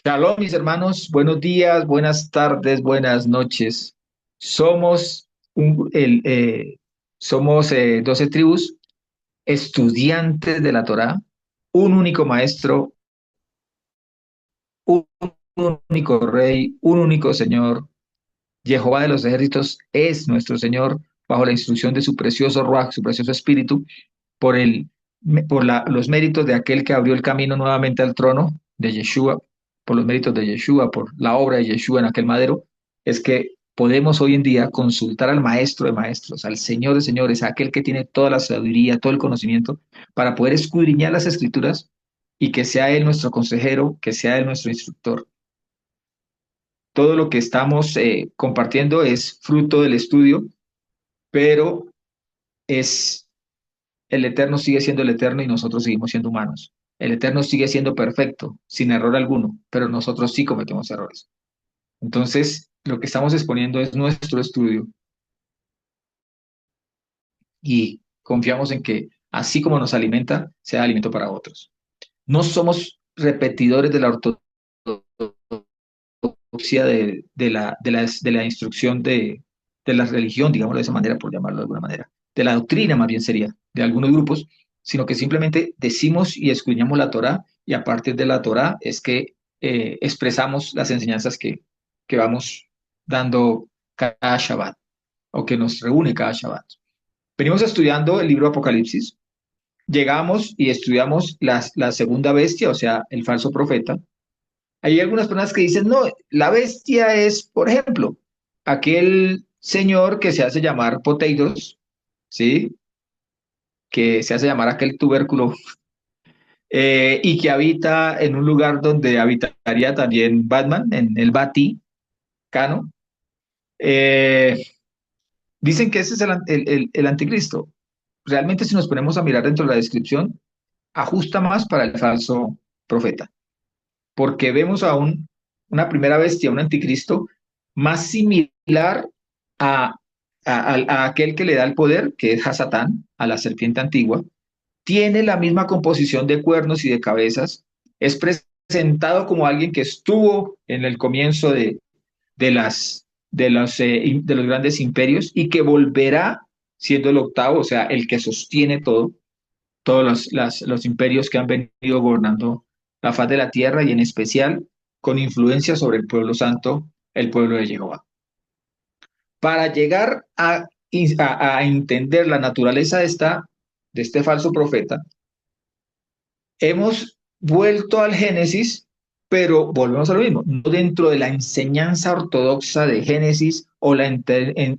Shalom, mis hermanos, buenos días, buenas tardes, buenas noches. Somos, somos 12 tribus, estudiantes de la Torá, un único maestro, un único rey, un único Señor. Jehová de los ejércitos es nuestro Señor, bajo la instrucción de su precioso Ruach, su precioso Espíritu, por los méritos de aquel que abrió el camino nuevamente al trono de Yeshua, por los méritos de Yeshua, por la obra de Yeshua en aquel madero, es que podemos hoy en día consultar al maestro de maestros, al Señor de señores, a aquel que tiene toda la sabiduría, todo el conocimiento, para poder escudriñar las escrituras y que sea Él nuestro consejero, que sea Él nuestro instructor. Todo lo que estamos compartiendo es fruto del estudio, pero es el Eterno sigue siendo el Eterno y nosotros seguimos siendo humanos. El Eterno sigue siendo perfecto, sin error alguno, pero nosotros sí cometemos errores. Entonces, lo que estamos exponiendo es nuestro estudio y confiamos en que así como nos alimenta, sea alimento para otros. No somos repetidores de la ortodoxia de la instrucción de la religión, digámoslo de esa manera, por llamarlo de alguna manera, de la doctrina más bien sería, de algunos grupos, sino que simplemente decimos y escudriñamos la Torá y a partir de la Torá es que expresamos las enseñanzas que vamos dando cada Shabbat o que nos reúne cada Shabbat. Venimos estudiando el libro Apocalipsis, llegamos y estudiamos la segunda bestia, o sea, el falso profeta. Hay algunas personas que dicen, no, la bestia es, por ejemplo, aquel señor que se hace llamar Poteidos, ¿sí? Que se hace llamar aquel tubérculo y que habita en un lugar donde habitaría también Batman, en el Vaticano. Eh, Dicen que ese es el anticristo. Realmente si nos ponemos a mirar dentro de la descripción, ajusta más para el falso profeta, porque vemos a una primera bestia, un anticristo, más similar a, a aquel que le da el poder, que es Hasatán, a la serpiente antigua, tiene la misma composición de cuernos y de cabezas, es presentado como alguien que estuvo en el comienzo de los grandes imperios y que volverá siendo el octavo, o sea, el que sostiene todo, todos los imperios que han venido gobernando la faz de la tierra y en especial con influencia sobre el pueblo santo, el pueblo de Jehová. Para llegar a entender la naturaleza de este falso profeta, hemos vuelto al Génesis, pero volvemos a lo mismo, no dentro de la enseñanza ortodoxa de Génesis o la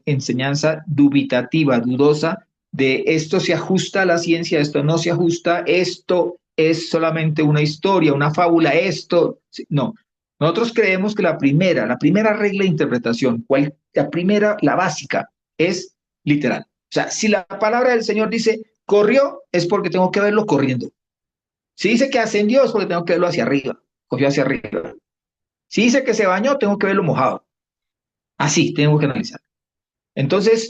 enseñanza dubitativa, dudosa, de esto se ajusta a la ciencia, esto no se ajusta, esto es solamente una historia, una fábula, esto, no. Nosotros creemos que la primera regla de interpretación, la primera, la básica, es literal. O sea, si la palabra del Señor dice corrió, es porque tengo que verlo corriendo. Si dice que ascendió es porque tengo que verlo hacia arriba, cogió hacia arriba. Si dice que se bañó, tengo que verlo mojado. Así, tengo que analizar. Entonces,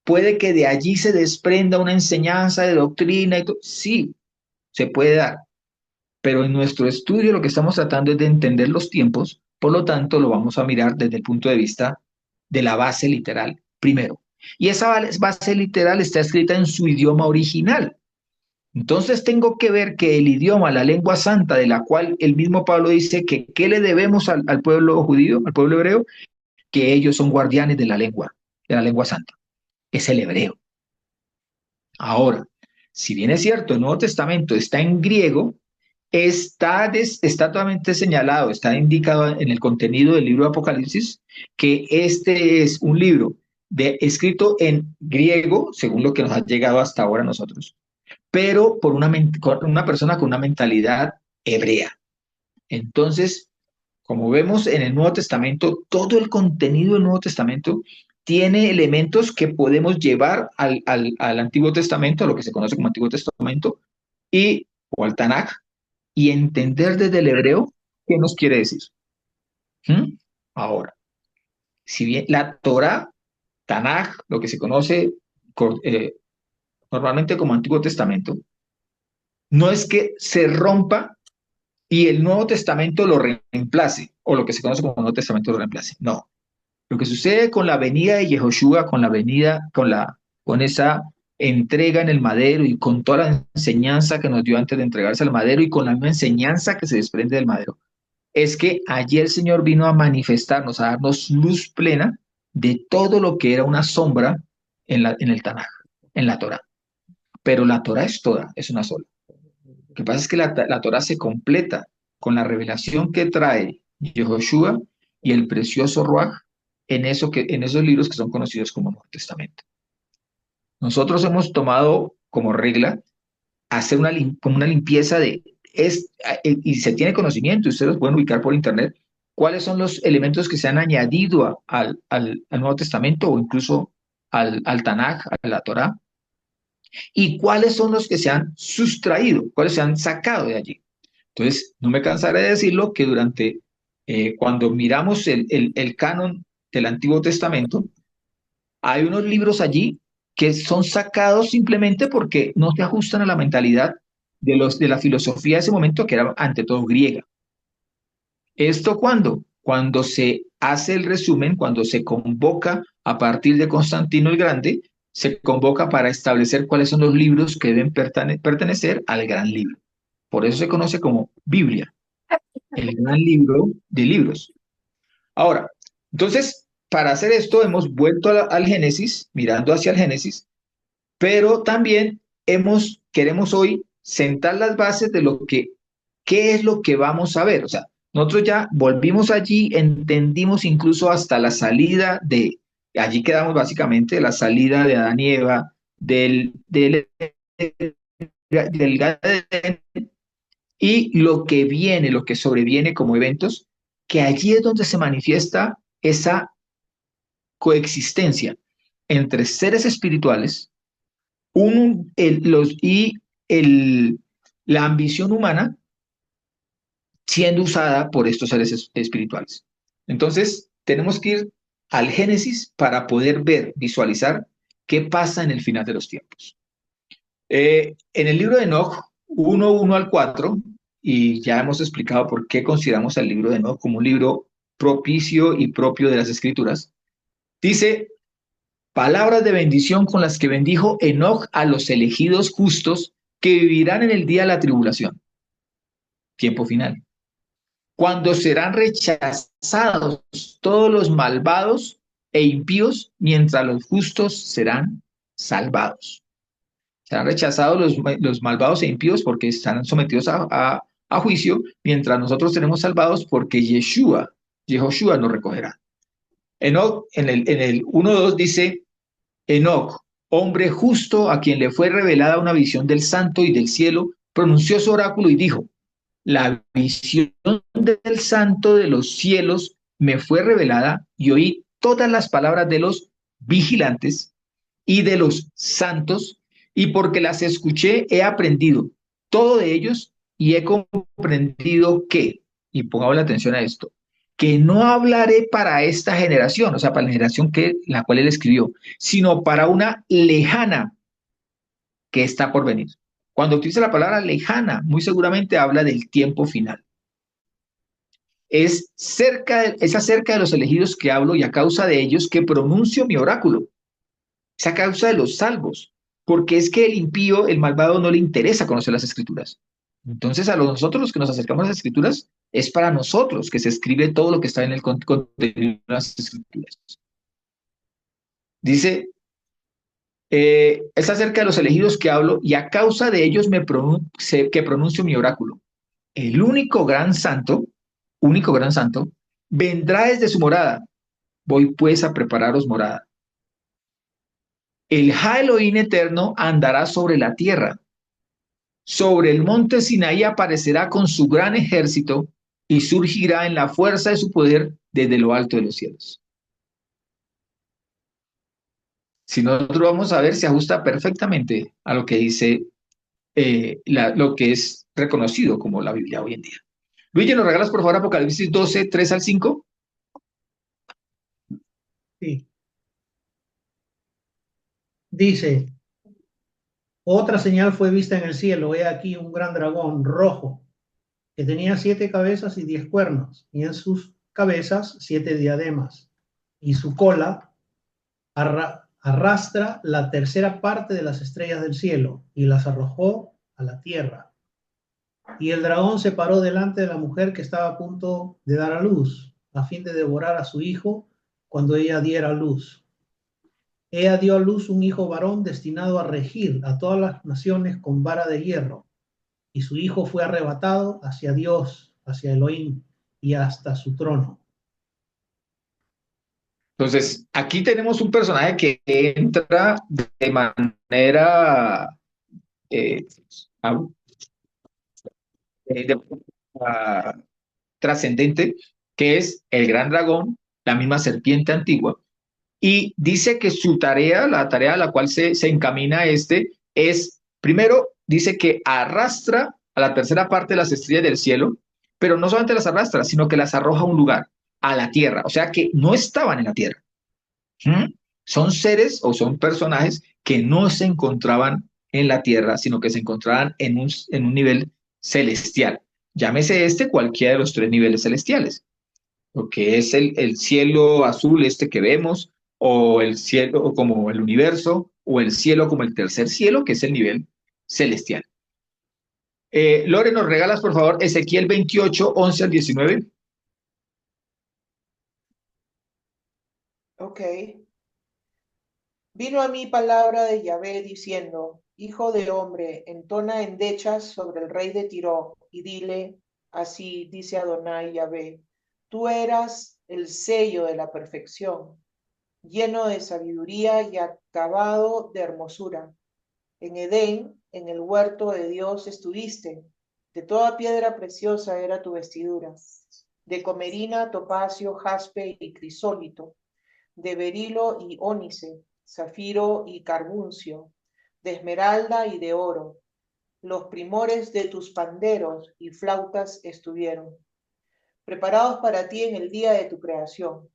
puede que de allí se desprenda una enseñanza de doctrina y todo. Sí, se puede dar. Pero en nuestro estudio lo que estamos tratando es de entender los tiempos, por lo tanto, lo vamos a mirar desde el punto de vista de la base literal primero. Y esa base literal está escrita en su idioma original. Entonces tengo que ver que el idioma, la lengua santa, de la cual el mismo Pablo dice que qué le debemos al pueblo judío, al pueblo hebreo, que ellos son guardianes de la lengua santa, es el hebreo. Ahora, si bien es cierto, el Nuevo Testamento está en griego, está totalmente señalado, está indicado en el contenido del libro de Apocalipsis que este es un libro escrito en griego, según lo que nos ha llegado hasta ahora a nosotros, pero con una persona con una mentalidad hebrea. Entonces, como vemos en el Nuevo Testamento, todo el contenido del Nuevo Testamento tiene elementos que podemos llevar al Antiguo Testamento, a lo que se conoce como Antiguo Testamento, o al Tanaj, y entender desde el hebreo qué nos quiere decir. ¿Mm? Ahora, si bien la Torah, Tanaj, lo que se conoce normalmente como Antiguo Testamento, no es que se rompa y el Nuevo Testamento lo reemplace, o lo que se conoce como Nuevo Testamento lo reemplace. No. Lo que sucede con la venida de Yehoshua, con la venida, con esa entrega en el madero y con toda la enseñanza que nos dio antes de entregarse al madero y con la misma enseñanza que se desprende del madero, es que allí el Señor vino a manifestarnos, a darnos luz plena de todo lo que era una sombra en el Tanaj, en la Torah. Pero la Torah es toda, es una sola. Lo que pasa es que la Torah se completa con la revelación que trae Yehoshua y el precioso Ruach en esos libros que son conocidos como Nuevo Testamento. Nosotros hemos tomado como regla hacer como una limpieza y se tiene conocimiento, y ustedes los pueden ubicar por internet, cuáles son los elementos que se han añadido al Nuevo Testamento o incluso al Tanaj, a la Torah, y cuáles son los que se han sustraído, cuáles se han sacado de allí. Entonces, no me cansaré de decirlo que cuando miramos el canon del Antiguo Testamento, hay unos libros allí que son sacados simplemente porque no se ajustan a la mentalidad de la filosofía de ese momento, que era ante todo griega. ¿Esto cuándo? Cuando se hace el resumen, cuando se convoca a partir de Constantino el Grande, se convoca para establecer cuáles son los libros que deben pertenecer al gran libro. Por eso se conoce como Biblia, el gran libro de libros. Ahora, entonces, para hacer esto hemos vuelto al Génesis, mirando hacia el Génesis, pero también queremos hoy sentar las bases de qué es lo que vamos a ver. O sea, nosotros ya volvimos allí, entendimos incluso hasta allí quedamos básicamente, la salida de Adán y Eva, del Gadén, y lo que viene, lo que sobreviene como eventos, que allí es donde se manifiesta esa coexistencia entre seres espirituales y el, la ambición humana siendo usada por estos seres espirituales. Entonces, tenemos que ir al Génesis para poder ver, visualizar qué pasa en el final de los tiempos. En el libro de Enoch, 1 al 4, y ya hemos explicado por qué consideramos el libro de Enoch como un libro propicio y propio de las Escrituras, dice: palabras de bendición con las que bendijo Enoch a los elegidos justos que vivirán en el día de la tribulación. Tiempo final. Cuando serán rechazados todos los malvados e impíos, mientras los justos serán salvados. Serán rechazados los malvados e impíos porque están sometidos a juicio, mientras nosotros seremos salvados porque Yehoshua nos recogerá. Enoch, en el 1:2 dice: Enoc, hombre justo a quien le fue revelada una visión del santo y del cielo, pronunció su oráculo y dijo: la visión del santo de los cielos me fue revelada y oí todas las palabras de los vigilantes y de los santos, y porque las escuché he aprendido todo de ellos y he comprendido y pongamos la atención a esto, que no hablaré para esta generación, o sea, para la generación la cual él escribió, sino para una lejana que está por venir. Cuando utiliza la palabra lejana, muy seguramente habla del tiempo final. Es acerca de los elegidos que hablo y a causa de ellos que pronuncio mi oráculo. Es a causa de los salvos, porque es que el impío, el malvado, no le interesa conocer las escrituras. Entonces, nosotros los que nos acercamos a las escrituras, es para nosotros que se escribe todo lo que está en el contenido de las escrituras. Dice, es acerca de los elegidos que hablo y a causa de ellos que pronuncio mi oráculo. El único gran santo, vendrá desde su morada. Voy pues a prepararos morada. El Ha Elohim eterno andará sobre la tierra. Sobre el monte Sinaí aparecerá con su gran ejército y surgirá en la fuerza de su poder desde lo alto de los cielos. Si nosotros vamos a ver, se ajusta perfectamente a lo que dice lo que es reconocido como la Biblia hoy en día. Luigi, ¿nos regalas por favor Apocalipsis 12, 3 al 5? Sí. Dice, otra señal fue vista en el cielo. He aquí un gran dragón rojo, que tenía 7 cabezas y 10 cuernos, y en sus cabezas 7 diademas, y su cola arrastra la tercera parte de las estrellas del cielo, y las arrojó a la tierra. Y el dragón se paró delante de la mujer que estaba a punto de dar a luz, a fin de devorar a su hijo cuando ella diera a luz. Ella dio a luz un hijo varón destinado a regir a todas las naciones con vara de hierro, y su hijo fue arrebatado hacia Dios, hacia Elohim, y hasta su trono. Entonces, aquí tenemos un personaje que entra de manera eh, a- de manera trascendente, que es el gran dragón, la misma serpiente antigua, y dice que su tarea, la tarea a la cual se encamina es, primero, dice que arrastra a la tercera parte de las estrellas del cielo, pero no solamente las arrastra, sino que las arroja a un lugar, a la tierra, o sea que no estaban en la tierra. ¿Mm? Son seres o son personajes que no se encontraban en la tierra, sino que se encontraban en un nivel celestial. Llámese este cualquiera de los tres niveles celestiales, lo que es el cielo azul este que vemos, o el cielo o como el universo, o el cielo como el tercer cielo, que es el nivel celestial. Lore, ¿nos regalas, por favor, Ezequiel 28, 11 al 19? Ok. Vino a mí palabra de Yahvé diciendo, Hijo de hombre, entona endechas sobre el rey de Tiro y dile, así dice Adonai Yahvé, tú eras el sello de la perfección, lleno de sabiduría y acabado de hermosura. En Edén, en el huerto de Dios estuviste, de toda piedra preciosa era tu vestidura, de comerina, topacio, jaspe y crisólito, de berilo y ónice, zafiro y carbuncio, de esmeralda y de oro. Los primores de tus panderos y flautas estuvieron, preparados para ti en el día de tu creación.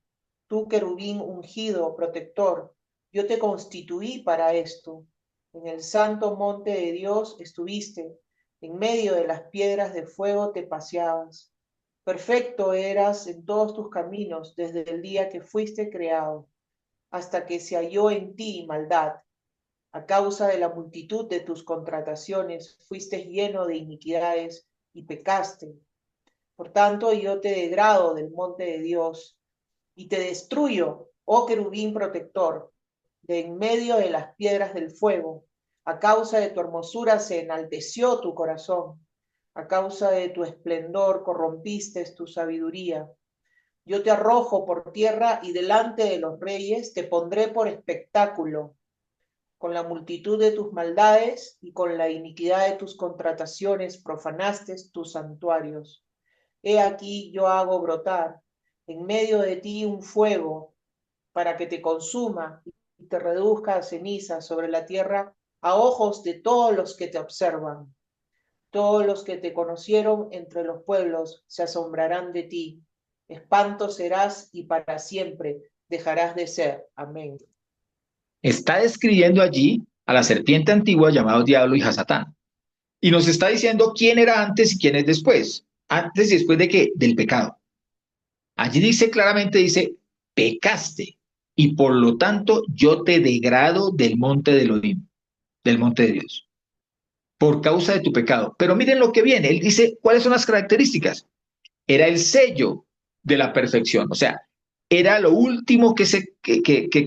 Tú, querubín ungido, protector, yo te constituí para esto. En el santo monte de Dios estuviste, en medio de las piedras de fuego te paseabas. Perfecto eras en todos tus caminos desde el día que fuiste creado hasta que se halló en ti maldad. A causa de la multitud de tus contrataciones, fuiste lleno de iniquidades y pecaste. Por tanto, yo te degrado del monte de Dios y te destruyo, oh querubín protector, de en medio de las piedras del fuego. A causa de tu hermosura se enalteció tu corazón. A causa de tu esplendor corrompiste tu sabiduría. Yo te arrojo por tierra y delante de los reyes te pondré por espectáculo. Con la multitud de tus maldades y con la iniquidad de tus contrataciones profanaste tus santuarios. He aquí yo hago brotar en medio de ti un fuego para que te consuma y te reduzca a ceniza sobre la tierra a ojos de todos los que te observan. Todos los que te conocieron entre los pueblos se asombrarán de ti. Espanto serás y para siempre dejarás de ser. Amén. Está describiendo allí a la serpiente antigua llamado Diablo y Hasatán. Y nos está diciendo quién era antes y quién es después. Antes y después de qué? Del pecado. Allí dice claramente, dice, pecaste y por lo tanto yo te degrado del monte de Elohim, del monte de Dios, por causa de tu pecado. Pero miren lo que viene. Él dice, ¿cuáles son las características? Era el sello de la perfección. O sea, era lo último que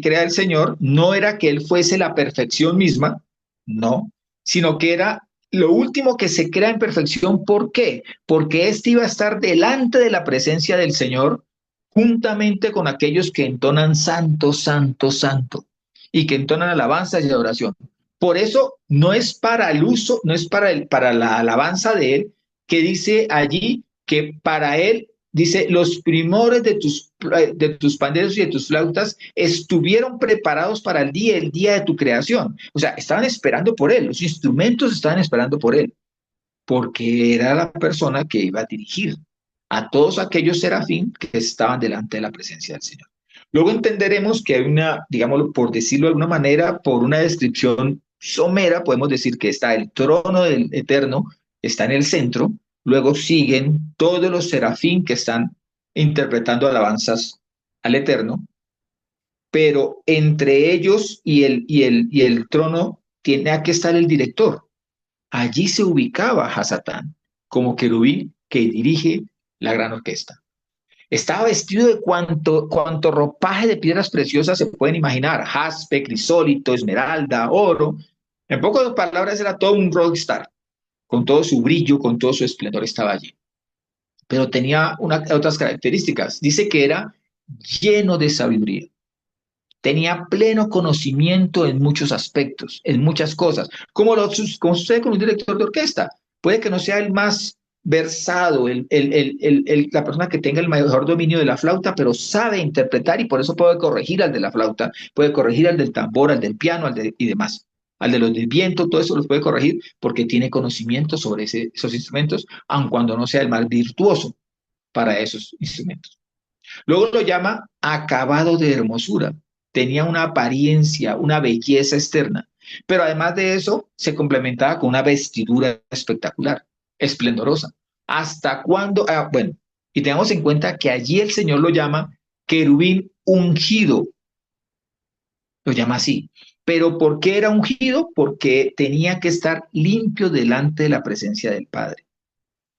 crea el Señor. No era que Él fuese la perfección misma, no, sino que era lo último que se crea en perfección. ¿Por qué? Porque éste iba a estar delante de la presencia del Señor juntamente con aquellos que entonan santo, santo, santo y que entonan alabanza y adoración. Por eso no es para el uso, no es para la alabanza de Él, que dice allí que para Él, dice, los primores de tus panderos y de tus flautas estuvieron preparados para el día de tu creación. O sea, estaban esperando por Él, los instrumentos estaban esperando por Él, porque era la persona que iba a dirigir a todos aquellos serafín que estaban delante de la presencia del Señor. Luego entenderemos que hay una, digámoslo, por decirlo de alguna manera, por una descripción somera, podemos decir que está el trono del Eterno, está en el centro, luego siguen todos los serafín que están interpretando alabanzas al Eterno, pero entre ellos y el trono tiene que estar el director. Allí se ubicaba Hasatán como querubín que dirige la gran orquesta. Estaba vestido de cuanto ropaje de piedras preciosas se pueden imaginar: jaspe, crisólito, esmeralda, oro. En pocas palabras, era todo un rockstar, con todo su brillo, con todo su esplendor estaba allí. Pero tenía otras características. Dice que era lleno de sabiduría. Tenía pleno conocimiento en muchos aspectos, en muchas cosas. Como sucede con un director de orquesta. Puede que no sea el más versado, la persona que tenga el mejor dominio de la flauta, pero sabe interpretar y por eso puede corregir al de la flauta, puede corregir al del tambor, al del piano, y demás. Al de los del viento, todo eso los puede corregir porque tiene conocimiento sobre esos instrumentos, aun cuando no sea el más virtuoso para esos instrumentos. Luego lo llama acabado de hermosura. Tenía una apariencia, una belleza externa, pero además de eso se complementaba con una vestidura espectacular, esplendorosa. ¿Hasta cuándo? Bueno, y tengamos en cuenta que allí el Señor lo llama querubín ungido, lo llama así. Pero ¿por qué era ungido? Porque tenía que estar limpio delante de la presencia del Padre.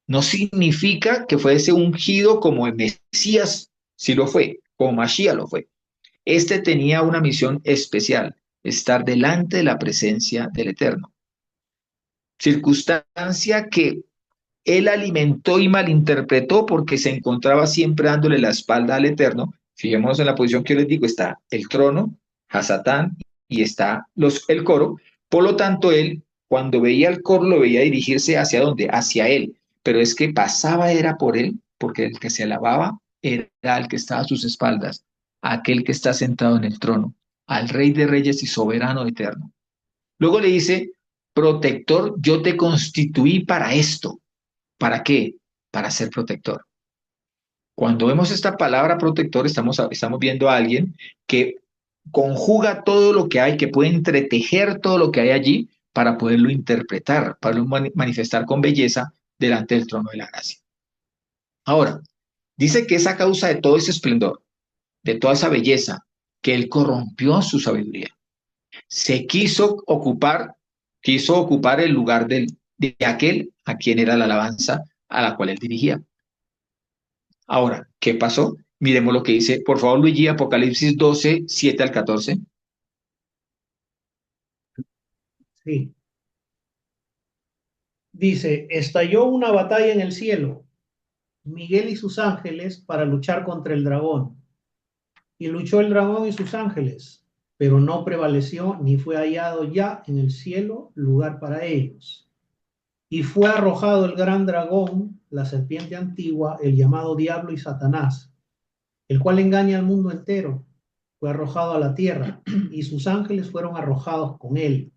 No significa que fuese ungido como el Mesías, si lo fue, como Mashiach lo fue. Este tenía una misión especial: estar delante de la presencia del Eterno. Circunstancia que él alimentó y malinterpretó porque se encontraba siempre dándole la espalda al Eterno. Fijémonos en la posición que yo les digo: está el trono, Hasatán, y está el coro. Por lo tanto, él, cuando veía el coro, lo veía dirigirse hacia dónde, hacia él. Pero es que pasaba era por él, porque el que se alababa era el que estaba a sus espaldas, aquel que está sentado en el trono, al Rey de Reyes y Soberano Eterno. Luego le dice: protector, yo te constituí para esto. ¿Para qué? Para ser protector. Cuando vemos esta palabra protector, estamos viendo a alguien que conjuga todo lo que hay, que puede entretejer todo lo que hay allí para poderlo interpretar, para poderlo manifestar con belleza delante del trono de la gracia. Ahora, dice que es a causa de todo ese esplendor, de toda esa belleza, que él corrompió su sabiduría. Se quiso ocupar el lugar de aquel a quien era la alabanza a la cual él dirigía. Ahora, ¿qué pasó? Miremos lo que dice, por favor, Luigi, Apocalipsis 12, 7 al 14. Sí. Dice, estalló una batalla en el cielo, Miguel y sus ángeles para luchar contra el dragón. Y luchó el dragón y sus ángeles, pero no prevaleció ni fue hallado ya en el cielo lugar para ellos. Y fue arrojado el gran dragón, la serpiente antigua, el llamado Diablo y Satanás, el cual engaña al mundo entero. Fue arrojado a la tierra y sus ángeles fueron arrojados con él.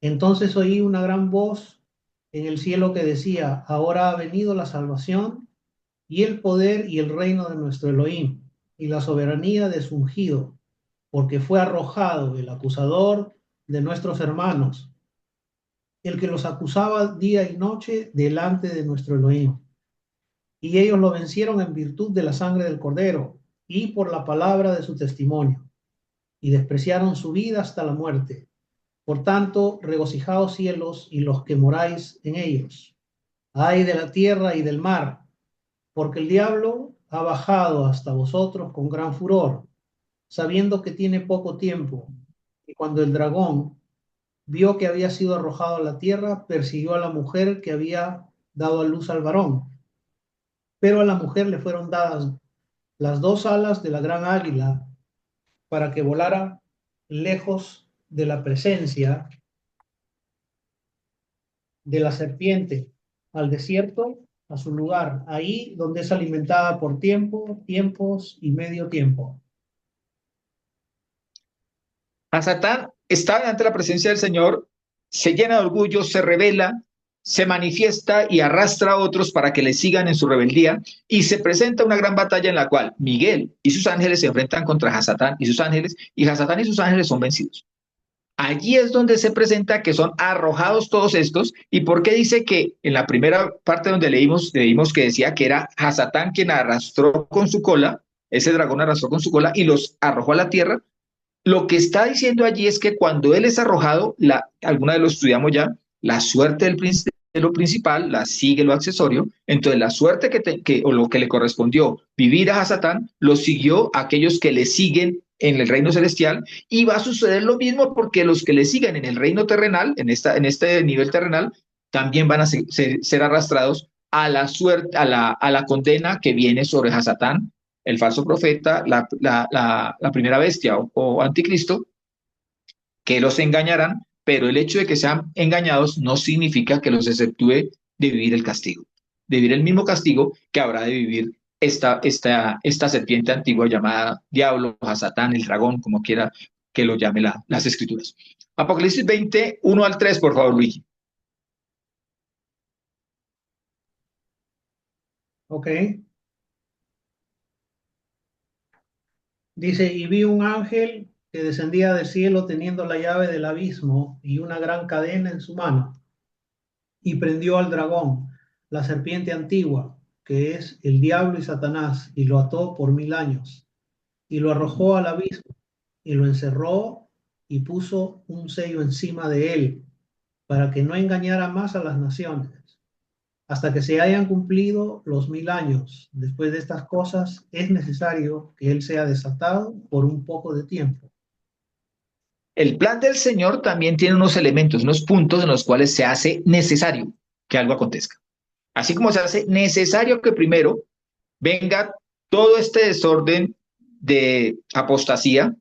Entonces oí una gran voz en el cielo que decía, ahora ha venido la salvación y el poder y el reino de nuestro Elohim y la soberanía de su ungido, porque fue arrojado el acusador de nuestros hermanos, el que los acusaba día y noche delante de nuestro Elohim. Y ellos lo vencieron en virtud de la sangre del Cordero y por la palabra de su testimonio, y despreciaron su vida hasta la muerte. Por tanto, regocijaos cielos y los que moráis en ellos. Ay de la tierra y del mar, porque el diablo ha bajado hasta vosotros con gran furor, sabiendo que tiene poco tiempo. Y cuando el dragón vio que había sido arrojado a la tierra, persiguió a la mujer que había dado a luz al varón. Pero a la mujer le fueron dadas las dos alas de la gran águila para que volara lejos de la presencia de la serpiente, al desierto, a su lugar, ahí donde es alimentada por tiempos y medio tiempo. A Satán está delante de la presencia del Señor, se llena de orgullo, se revela, se manifiesta y arrastra a otros para que le sigan en su rebeldía, y se presenta una gran batalla en la cual Miguel y sus ángeles se enfrentan contra Hasatán y sus ángeles, y Hasatán y sus ángeles son vencidos. Allí es donde se presenta que son arrojados todos estos. ¿Y por qué dice que en la primera parte donde leímos que decía que era Hasatán quien arrastró con su cola, ese dragón arrastró con su cola y los arrojó a la tierra? Lo que está diciendo allí es que cuando él es arrojado, alguna de lo estudiamos ya, la suerte de lo principal la sigue lo accesorio. Entonces, la suerte o lo que le correspondió vivir a Hasatán, lo siguió a aquellos que le siguen en el reino celestial, y va a suceder lo mismo porque los que le siguen en el reino terrenal, en este nivel terrenal, también van a ser arrastrados a la suerte, a la condena que viene sobre Hasatán, el falso profeta, la primera bestia o anticristo, que los engañarán, pero el hecho de que sean engañados no significa que los exceptúe de vivir el castigo, de vivir el mismo castigo que habrá de vivir esta serpiente antigua llamada Diablo, a Satán, el dragón, como quiera que lo llame las escrituras. Apocalipsis 20, 1 al 3, por favor, Luigi. Ok. Dice, y vi un ángel que descendía del cielo teniendo la llave del abismo y una gran cadena en su mano, y prendió al dragón, la serpiente antigua, que es el diablo y Satanás, y lo ató por 1000 años, y lo arrojó al abismo, y lo encerró, y puso un sello encima de él, para que no engañara más a las naciones, hasta que se hayan cumplido los 1000 años. Después de estas cosas, es necesario que él sea desatado por un poco de tiempo. El plan del Señor también tiene unos elementos, unos puntos en los cuales se hace necesario que algo acontezca. Así como se hace necesario que primero venga todo este desorden de apostasía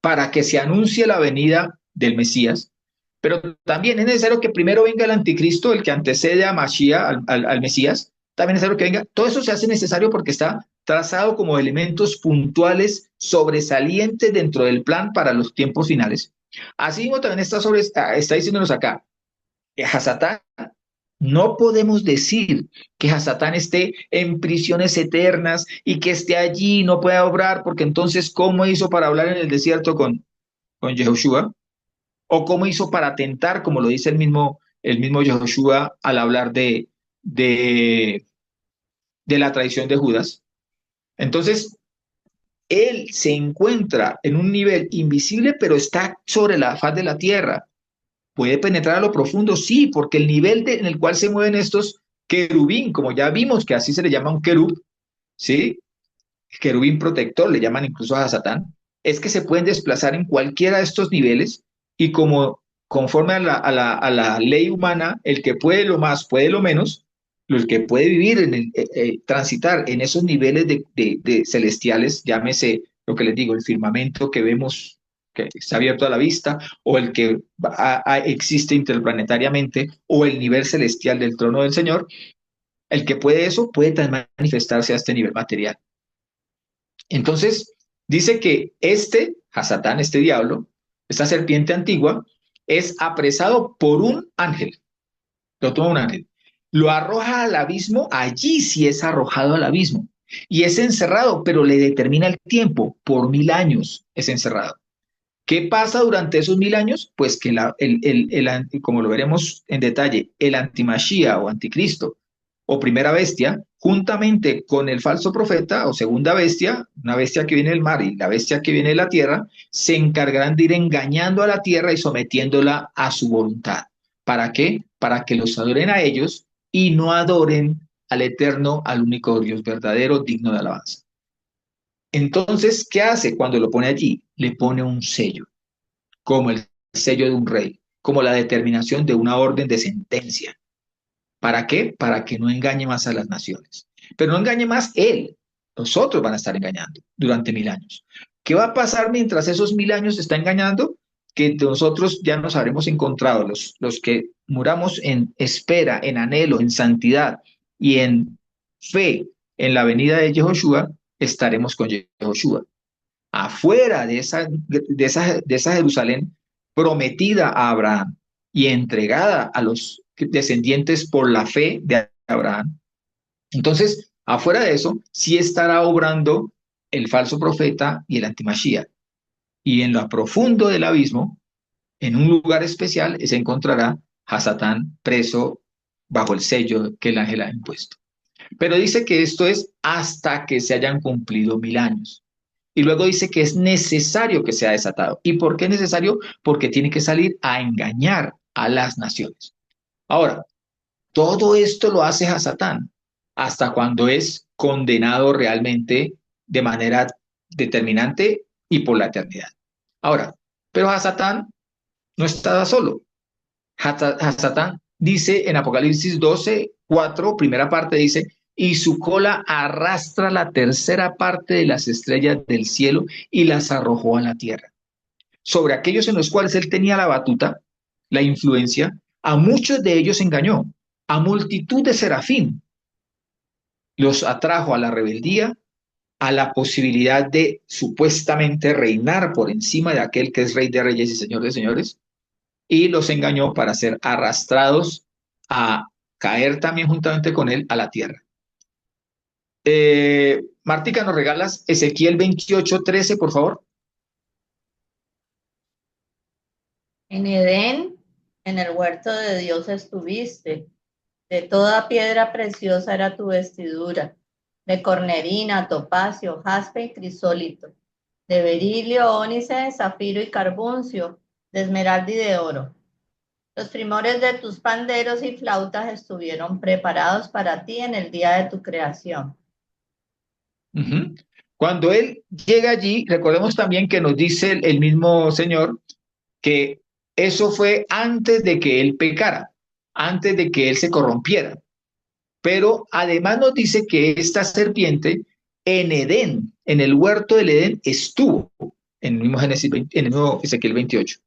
para que se anuncie la venida del Mesías, pero también es necesario que primero venga el anticristo, el que antecede a Mashiach, al Mesías, también es necesario que venga. Todo eso se hace necesario porque está trazado como elementos puntuales sobresalientes dentro del plan para los tiempos finales. Así mismo también está diciéndonos acá, Hasatán, no podemos decir que Hasatán esté en prisiones eternas y que esté allí y no pueda obrar, porque entonces, ¿cómo hizo para hablar en el desierto con Yehoshua? ¿O cómo hizo para tentar, como lo dice el mismo Yehoshua al hablar de, de la traición de Judas? Entonces, él se encuentra en un nivel invisible, pero está sobre la faz de la tierra. ¿Puede penetrar a lo profundo? Sí, porque el nivel en el cual se mueven estos querubín, como ya vimos que así se le llama un querub, ¿sí? Querubín protector, le llaman incluso a Satán, es que se pueden desplazar en cualquiera de estos niveles, y como conforme a la ley humana, el que puede lo más, puede lo menos, el que puede vivir, transitar en esos niveles de celestiales, llámese lo que les digo, el firmamento que vemos que está abierto a la vista, o el que existe interplanetariamente, o el nivel celestial del trono del Señor, el que puede eso puede también manifestarse a este nivel material. Entonces, dice que Hasatán, este diablo, esta serpiente antigua, es apresado por un ángel. Lo toma un ángel. Lo arroja al abismo, allí sí es arrojado al abismo. Y es encerrado, pero le determina el tiempo, por 1000 años es encerrado. ¿Qué pasa durante esos 1000 años? Pues que como lo veremos en detalle, el antimashia o anticristo o primera bestia, juntamente con el falso profeta o segunda bestia, una bestia que viene del mar y la bestia que viene de la tierra, se encargarán de ir engañando a la tierra y sometiéndola a su voluntad. ¿Para qué? Para que los adoren a ellos y no adoren al eterno, al único Dios verdadero, digno de alabanza. Entonces, ¿qué hace cuando lo pone allí? Le pone un sello, como el sello de un rey, como la determinación de una orden de sentencia. ¿Para qué? Para que no engañe más a las naciones. Pero no engañe más él. Los otros van a estar engañando durante 1000 años. ¿Qué va a pasar mientras esos 1000 años está engañando? Que nosotros ya nos habremos encontrado, los que muramos en espera, en anhelo, en santidad y en fe en la venida de Yehoshua, estaremos con Yehoshua. Afuera de esa Jerusalén prometida a Abraham y entregada a los descendientes por la fe de Abraham. Entonces, afuera de eso, sí estará obrando el falso profeta y el antimachía. Y en lo profundo del abismo, en un lugar especial, se encontrará a Satán preso bajo el sello que el ángel ha impuesto. Pero dice que esto es hasta que se hayan cumplido 1000 años. Y luego dice que es necesario que sea desatado. ¿Y por qué es necesario? Porque tiene que salir a engañar a las naciones. Ahora, todo esto lo hace a Satán hasta cuando es condenado realmente de manera determinante y por la eternidad. Ahora, pero Hasatán no estaba solo. Hasatán dice en Apocalipsis 12:4, primera parte dice, y su cola arrastra la tercera parte de las estrellas del cielo y las arrojó a la tierra. Sobre aquellos en los cuales él tenía la batuta, la influencia, a muchos de ellos engañó, a multitud de serafín los atrajo a la rebeldía, a la posibilidad de supuestamente reinar por encima de aquel que es Rey de Reyes y Señor de Señores, y los engañó para ser arrastrados a caer también juntamente con él a la tierra. Martica, ¿nos regalas Ezequiel 28:13, por favor? En Edén, en el huerto de Dios estuviste. De toda piedra preciosa era tu vestidura, de cornerina, topacio, jaspe y crisólito, de berilio, ónice, zafiro y carbuncio, de esmeralda y de oro. Los primores de tus panderos y flautas estuvieron preparados para ti en el día de tu creación. Cuando él llega allí, recordemos también que nos dice el mismo Señor que eso fue antes de que él pecara, antes de que él se corrompiera. Pero además nos dice que esta serpiente en Edén, en el huerto del Edén, estuvo en el mismo Génesis 20, en el mismo Ezequiel 28.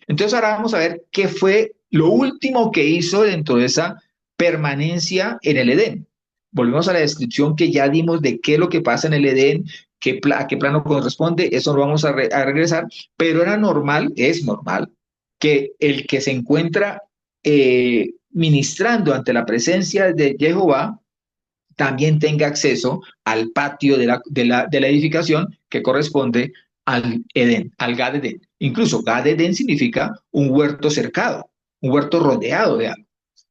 Entonces ahora vamos a ver qué fue lo último que hizo dentro de esa permanencia en el Edén. Volvemos a la descripción que ya dimos de qué es lo que pasa en el Edén, a qué plano corresponde, eso lo vamos a regresar, pero era normal, es normal, que el que se encuentra ministrando ante la presencia de Jehová también tenga acceso al patio de la edificación que corresponde al Edén, al Gad Edén. Incluso Gad Edén significa un huerto cercado, un huerto rodeado de algo.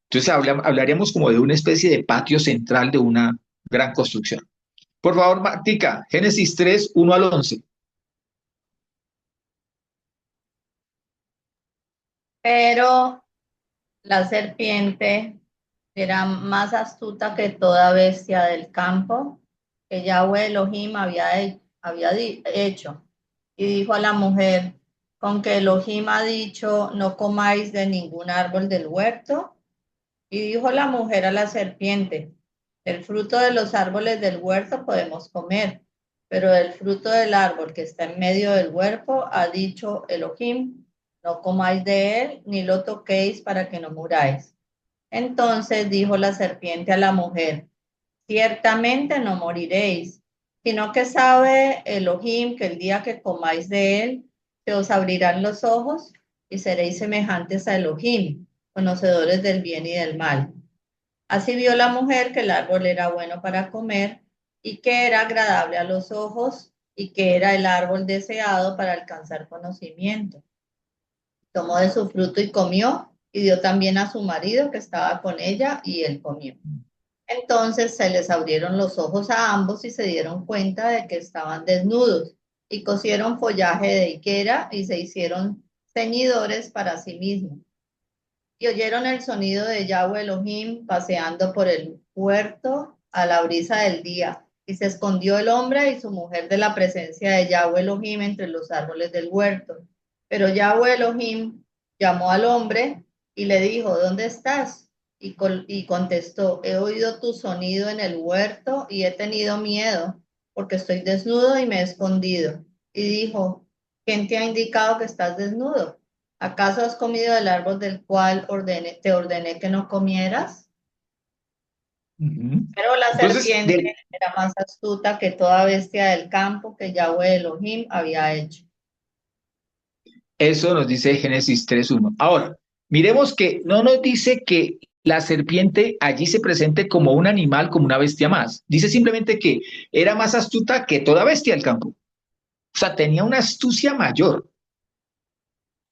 Entonces hablaríamos como de una especie de patio central de una gran construcción. Por favor, Martica, Génesis 3:1 al 11. Pero la serpiente era más astuta que toda bestia del campo que Yahweh Elohim había hecho. Y dijo a la mujer, con que Elohim ha dicho, no comáis de ningún árbol del huerto. Y dijo la mujer a la serpiente, del fruto de los árboles del huerto podemos comer, pero del fruto del árbol que está en medio del huerto ha dicho Elohim, no comáis de él, ni lo toquéis para que no muráis. Entonces dijo la serpiente a la mujer, ciertamente no moriréis, sino que sabe Elohim que el día que comáis de él, se os abrirán los ojos y seréis semejantes a Elohim, conocedores del bien y del mal. Así vio la mujer que el árbol era bueno para comer y que era agradable a los ojos y que era el árbol deseado para alcanzar conocimiento. Tomó de su fruto y comió, y dio también a su marido que estaba con ella, y él comió. Entonces se les abrieron los ojos a ambos y se dieron cuenta de que estaban desnudos, y cosieron follaje de higuera y se hicieron ceñidores para sí mismos. Y oyeron el sonido de Yahweh Elohim paseando por el huerto a la brisa del día. Y se escondió el hombre y su mujer de la presencia de Yahweh Elohim entre los árboles del huerto. Pero Yahweh Elohim llamó al hombre y le dijo, ¿dónde estás? Y contestó, he oído tu sonido en el huerto y he tenido miedo, porque estoy desnudo y me he escondido. Y dijo, ¿quién te ha indicado que estás desnudo? ¿Acaso has comido del árbol del cual te ordené que no comieras? Pero la serpiente era más astuta que toda bestia del campo que Yahweh Elohim había hecho. Eso nos dice Génesis 3:1. Ahora, miremos que no nos dice que la serpiente allí se presente como un animal, como una bestia más. Dice simplemente que era más astuta que toda bestia del campo. O sea, tenía una astucia mayor.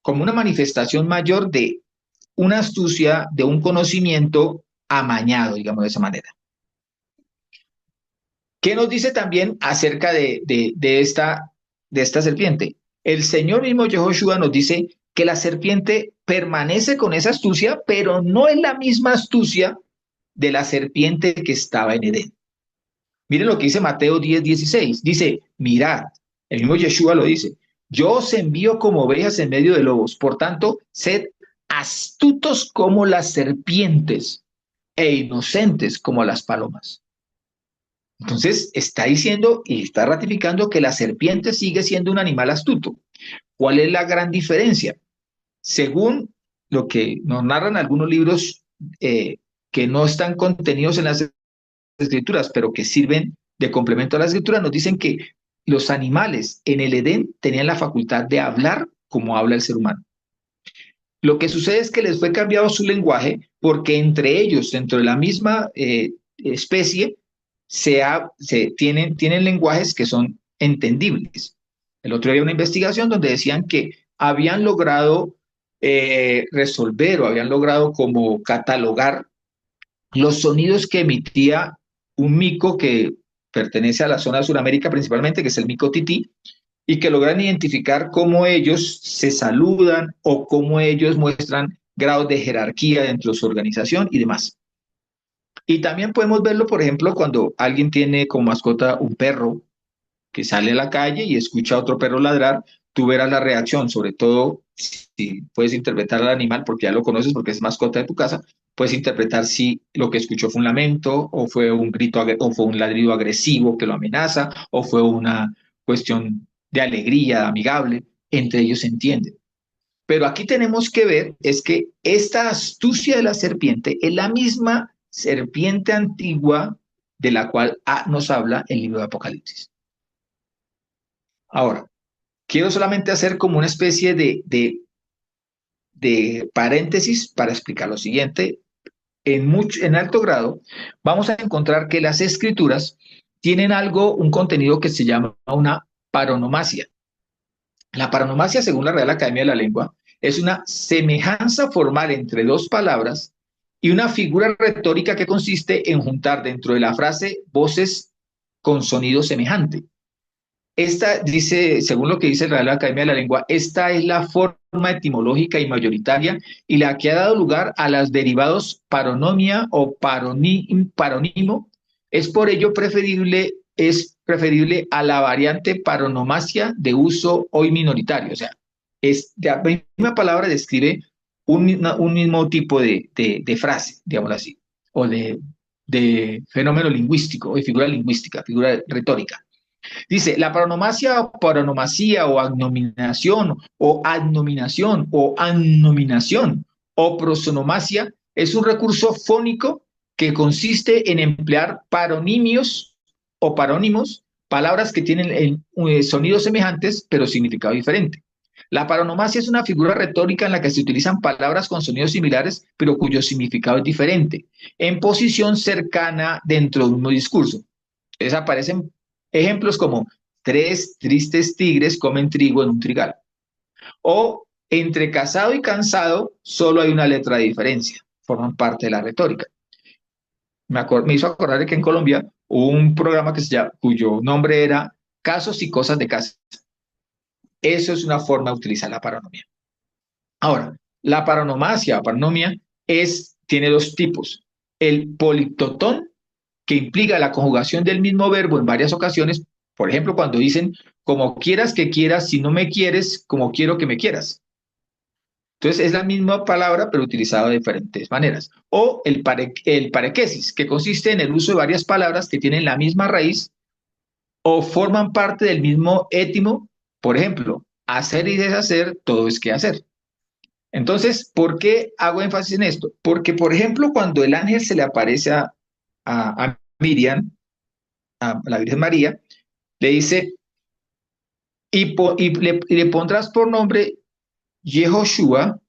como una manifestación mayor de una astucia, de un conocimiento amañado, digamos de esa manera. ¿Qué nos dice también acerca de esta serpiente? El Señor mismo Yehoshua nos dice que la serpiente permanece con esa astucia, pero no es la misma astucia de la serpiente que estaba en Edén. Miren lo que dice Mateo 10:16. Dice, mirad, el mismo Yeshua lo dice, yo os envío como ovejas en medio de lobos, por tanto, sed astutos como las serpientes e inocentes como las palomas. Entonces, está diciendo y está ratificando que la serpiente sigue siendo un animal astuto. ¿Cuál es la gran diferencia? Según lo que nos narran algunos libros que no están contenidos en las escrituras, pero que sirven de complemento a las escrituras, nos dicen que los animales en el Edén tenían la facultad de hablar como habla el ser humano. Lo que sucede es que les fue cambiado su lenguaje porque entre ellos, dentro de la misma especie, tienen lenguajes que son entendibles. El otro día una investigación donde decían que habían logrado resolver o habían logrado como catalogar los sonidos que emitía un mico que pertenece a la zona de Sudamérica principalmente, que es el mico tití, y que logran identificar cómo ellos se saludan o cómo ellos muestran grados de jerarquía dentro de su organización y demás. Y también podemos verlo, por ejemplo, cuando alguien tiene como mascota un perro que sale a la calle y escucha a otro perro ladrar, tú verás la reacción, sobre todo si puedes interpretar al animal porque ya lo conoces, porque es mascota de tu casa, puedes interpretar si lo que escuchó fue un lamento o fue un grito o fue un ladrido agresivo que lo amenaza o fue una cuestión de alegría, amigable, entre ellos se entienden. Pero aquí tenemos que ver es que esta astucia de la serpiente es la misma serpiente antigua de la cual nos habla el libro de Apocalipsis. Ahora, quiero solamente hacer como una especie de paréntesis para explicar lo siguiente. En alto grado, vamos a encontrar que las escrituras tienen un contenido que se llama una paronomasia. La paronomasia, según la Real Academia de la Lengua, es una semejanza formal entre dos palabras y una figura retórica que consiste en juntar dentro de la frase voces con sonido semejante. Esta dice, según lo que dice la Real Academia de la Lengua, esta es la forma etimológica y mayoritaria y la que ha dado lugar a los derivados paronomia o paronimo. Es por ello preferible a la variante paronomasia de uso hoy minoritario. O sea, la misma palabra describe un mismo tipo de frase, digámoslo así, o de fenómeno lingüístico, o de figura lingüística, figura retórica. Dice, la paronomasia o paronomasía o agnominación o adnominación o annominación o prosonomasia es un recurso fónico que consiste en emplear paronimios o parónimos, palabras que tienen sonidos semejantes pero significado diferente. La paronomasia es una figura retórica en la que se utilizan palabras con sonidos similares pero cuyo significado es diferente, en posición cercana dentro de un mismo discurso. Entonces aparecen ejemplos como 3 tristes tigres comen trigo en un trigal. O entre casado y cansado solo hay una letra de diferencia. Forman parte de la retórica. Me hizo acordar de que en Colombia hubo un programa cuyo nombre era Casos y Cosas de Casa. Eso es una forma de utilizar la paronomía. Ahora, la paronomasia o paronomia tiene dos tipos. El politotón, que implica la conjugación del mismo verbo en varias ocasiones, por ejemplo, cuando dicen, como quieras que quieras, si no me quieres, como quiero que me quieras. Entonces, es la misma palabra, pero utilizada de diferentes maneras. O el parequesis, que consiste en el uso de varias palabras que tienen la misma raíz o forman parte del mismo étimo. Por ejemplo, hacer y deshacer, todo es que hacer. Entonces, ¿por qué hago énfasis en esto? Porque, por ejemplo, cuando el ángel se le aparece a Miriam, a la Virgen María, le dice, y le pondrás por nombre Yehoshua,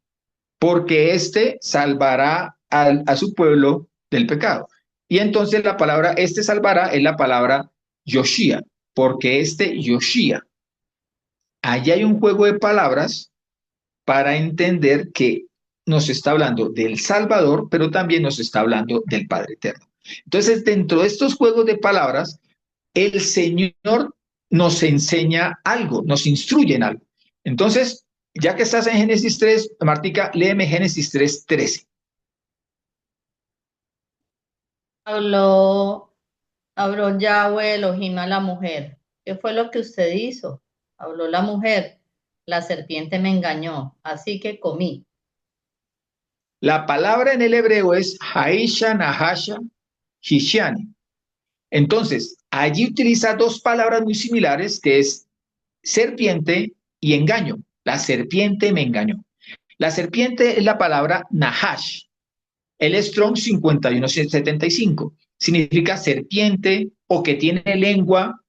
porque éste salvará a su pueblo del pecado. Y entonces la palabra este salvará es la palabra Yoshia, porque este Yoshia. Allí hay un juego de palabras para entender que nos está hablando del Salvador, pero también nos está hablando del Padre Eterno. Entonces, dentro de estos juegos de palabras, el Señor nos enseña algo, nos instruye en algo. Entonces, ya que estás en Génesis 3, Martica, léeme Génesis 3:13. Habló Yahweh Elohim a la mujer. ¿Qué fue lo que usted hizo? Habló la mujer. La serpiente me engañó, así que comí. La palabra en el hebreo es Haisha Nahasha Hishani. Entonces, allí utiliza dos palabras muy similares, que es serpiente y engaño. La serpiente me engañó. La serpiente es la palabra Nahash. El Strong 5175 significa serpiente o que tiene lengua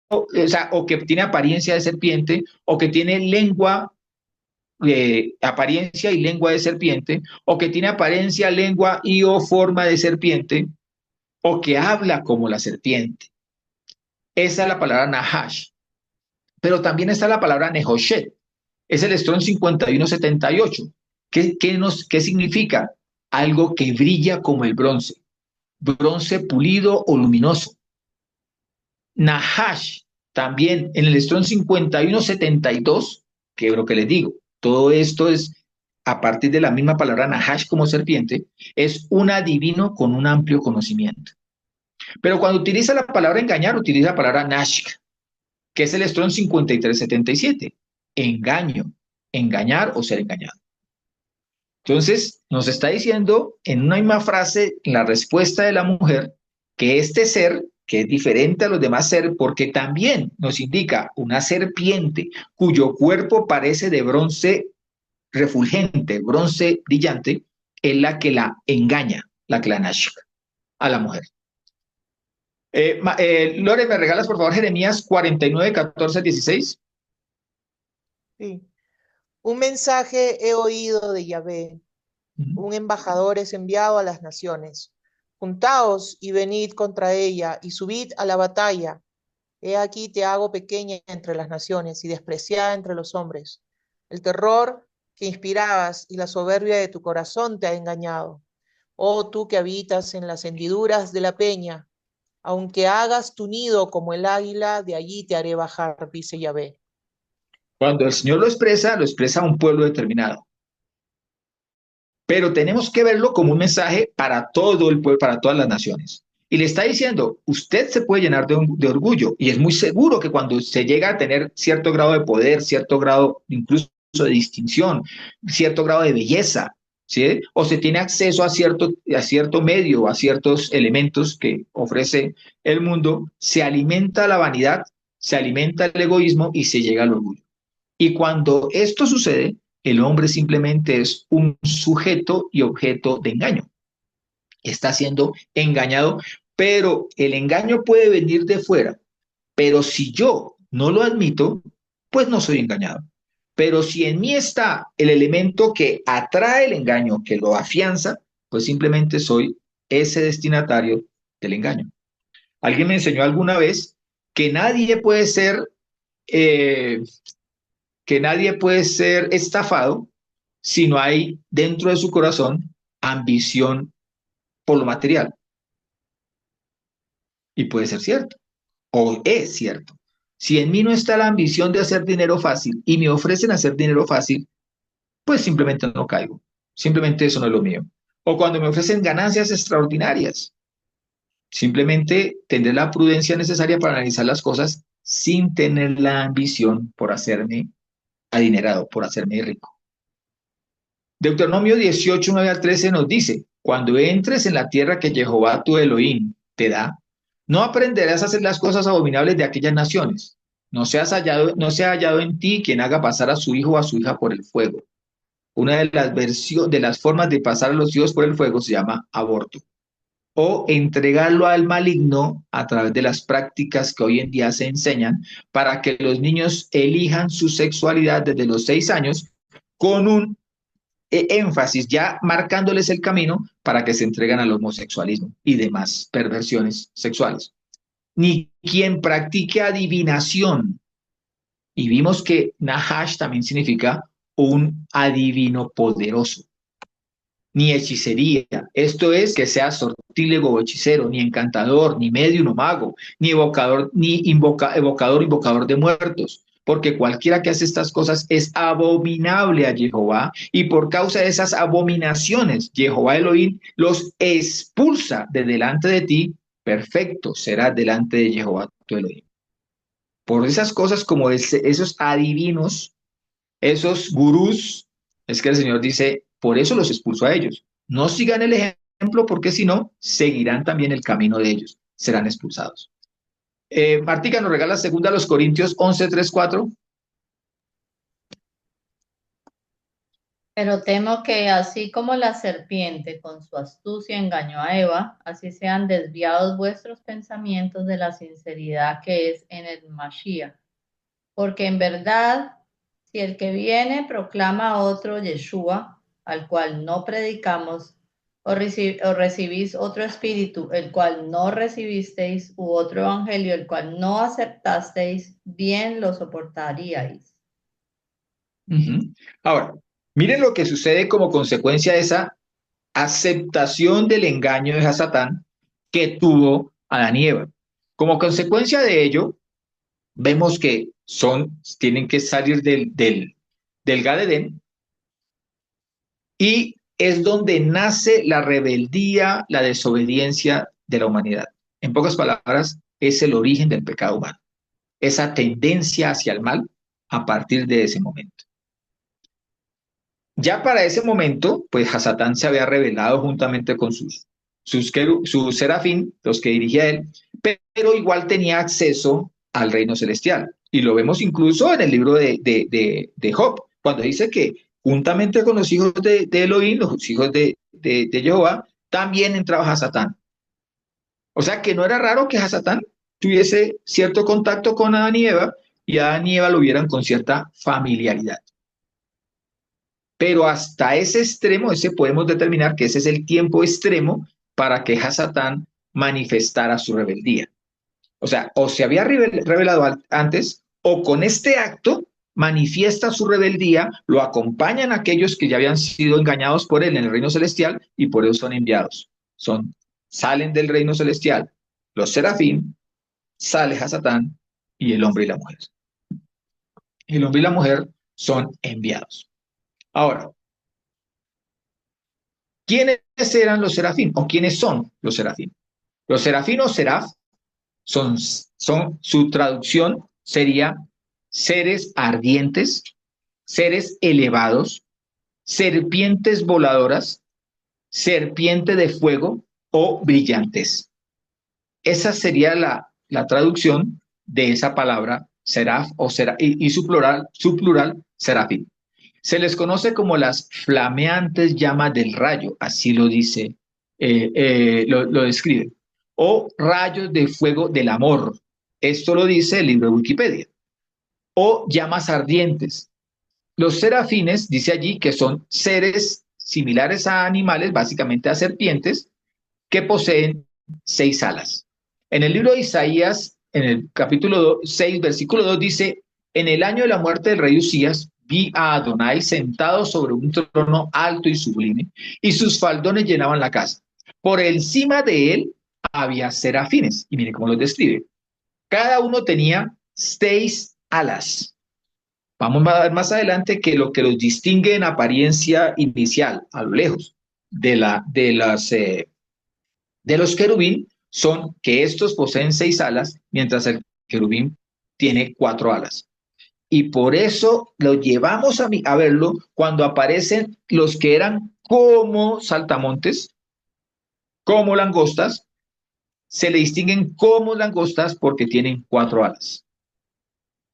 o que tiene apariencia de serpiente o que tiene lengua, apariencia y lengua de serpiente, o que tiene apariencia, lengua o forma de serpiente, o que habla como la serpiente. Esa es la palabra Nahash. Pero también está la palabra Nehoshet. Es el Strong 5178. ¿Qué significa? Algo que brilla como el bronce. Bronce pulido o luminoso. Nahash, también en el Strong 5172, que es lo que les digo. Todo esto es a partir de la misma palabra Nahash como serpiente, es un adivino con un amplio conocimiento. Pero cuando utiliza la palabra engañar, utiliza la palabra Nashk, que es el Strong 5377. Engaño, engañar o ser engañado. Entonces, nos está diciendo en una misma frase, en la respuesta de la mujer, que este ser, que es diferente a los demás seres, porque también nos indica una serpiente cuyo cuerpo parece de bronce refulgente, bronce brillante, es la que la engaña, la que la nashka a la mujer. Lore, ¿me regalas por favor Jeremías 49, 14, 16? Sí. Un mensaje he oído de Yahvé. Un embajador es enviado a las naciones. Juntaos y venid contra ella y subid a la batalla. He aquí te hago pequeña entre las naciones y despreciada entre los hombres. El terror que inspirabas y la soberbia de tu corazón te ha engañado. Oh tú que habitas en las hendiduras de la peña, aunque hagas tu nido como el águila, de allí te haré bajar, dice Yahvé. Cuando el Señor lo expresa a un pueblo determinado. Pero tenemos que verlo como un mensaje para todo el pueblo, para todas las naciones. Y le está diciendo, usted se puede llenar de orgullo, y es muy seguro que cuando se llega a tener cierto grado de poder, cierto grado incluso de distinción, cierto grado de belleza, ¿sí? O se tiene acceso a cierto medio, a ciertos elementos que ofrece el mundo, se alimenta la vanidad, se alimenta el egoísmo y se llega al orgullo. Y cuando esto sucede, el hombre simplemente es un sujeto y objeto de engaño. Está siendo engañado, pero el engaño puede venir de fuera. Pero si yo no lo admito, pues no soy engañado. Pero si en mí está el elemento que atrae el engaño, que lo afianza, pues simplemente soy ese destinatario del engaño. Alguien me enseñó alguna vez que nadie puede ser estafado si no hay dentro de su corazón ambición por lo material. Y puede ser cierto, o es cierto. Si en mí no está la ambición de hacer dinero fácil y me ofrecen hacer dinero fácil, pues simplemente no caigo. Simplemente eso no es lo mío. O cuando me ofrecen ganancias extraordinarias, simplemente tendré la prudencia necesaria para analizar las cosas sin tener la ambición por hacerme adinerado, por hacerme rico. Deuteronomio 18, 9 al 13 nos dice, cuando entres en la tierra que Jehová tu Elohim te da, no aprenderás a hacer las cosas abominables de aquellas naciones. No sea hallado en ti quien haga pasar a su hijo o a su hija por el fuego. Una de las formas de pasar a los hijos por el fuego se llama aborto. O entregarlo al maligno a través de las prácticas que hoy en día se enseñan para que los niños elijan su sexualidad desde los 6 años con un énfasis ya marcándoles el camino para que se entreguen al homosexualismo y demás perversiones sexuales. Ni quien practique adivinación. Y vimos que Nahash también significa un adivino poderoso, ni hechicería. Esto es que sea sortílego o hechicero, ni encantador, ni medium o mago, ni evocador, ni invocador de muertos. Porque cualquiera que hace estas cosas es abominable a Jehová, y por causa de esas abominaciones, Jehová Elohim los expulsa de delante de ti. Perfecto será delante de Jehová tu Elohim. Por esas cosas como esos adivinos, esos gurús, es que el Señor dice, por eso los expulso a ellos. No sigan el ejemplo, porque si no, seguirán también el camino de ellos, serán expulsados. Martica nos regala segunda a los Corintios 11, 3, 4. Pero temo que así como la serpiente con su astucia engañó a Eva, así sean desviados vuestros pensamientos de la sinceridad que es en el Mashiach. Porque en verdad, si el que viene proclama a otro Yeshua, al cual no predicamos, o recibís otro espíritu, el cual no recibisteis, u otro evangelio, el cual no aceptasteis, bien lo soportaríais. Ahora, miren lo que sucede como consecuencia de esa aceptación del engaño de Satán que tuvo Adán y Eva. Como consecuencia de ello, vemos que tienen que salir del Gadedén, y es donde nace la rebeldía, la desobediencia de la humanidad. En pocas palabras, es el origen del pecado humano, esa tendencia hacia el mal a partir de ese momento. Ya para ese momento, pues Hasatán se había rebelado juntamente con sus serafín, los que dirigía él, pero igual tenía acceso al reino celestial. Y lo vemos incluso en el libro de Job, cuando dice que juntamente con los hijos de Elohim, los hijos de Jehová, también entraba Hasatán. O sea que no era raro que Hasatán tuviese cierto contacto con Adán y Adán y Eva lo vieran con cierta familiaridad. Pero hasta ese extremo, ese podemos determinar que ese es el tiempo extremo para que Hasatán manifestara su rebeldía. O sea, o se había revelado antes, o con este acto manifiesta su rebeldía, lo acompañan aquellos que ya habían sido engañados por él en el reino celestial y por eso son enviados. Salen del reino celestial los serafín, sale Hasatán y el hombre y la mujer. El hombre y la mujer son enviados. Ahora, ¿quiénes eran los serafín o quiénes son los serafín? Los serafín o seraf su traducción sería seres ardientes, seres elevados, serpientes voladoras, serpiente de fuego o brillantes. Esa sería la traducción de esa palabra seraf o seraf, y su plural serafín. Se les conoce como las flameantes llamas del rayo, así lo dice, lo describe, o rayos de fuego del amor. Esto lo dice el libro de Wikipedia. O llamas ardientes. Los serafines, dice allí, que son seres similares a animales, básicamente a serpientes, que poseen 6 alas. En el libro de Isaías, en el capítulo 6, versículo 2, dice, en el año de la muerte del rey Usías, vi a Adonai sentado sobre un trono alto y sublime, y sus faldones llenaban la casa. Por encima de él había serafines, y mire cómo los describe. Cada uno tenía 6 alas. Vamos a ver más adelante que lo que los distingue en apariencia inicial, a lo lejos, de los querubín, son que estos poseen 6 alas, mientras el querubín tiene 4 alas. Y por eso lo llevamos a verlo cuando aparecen los que eran como saltamontes, como langostas, se le distinguen como langostas porque tienen 4 alas.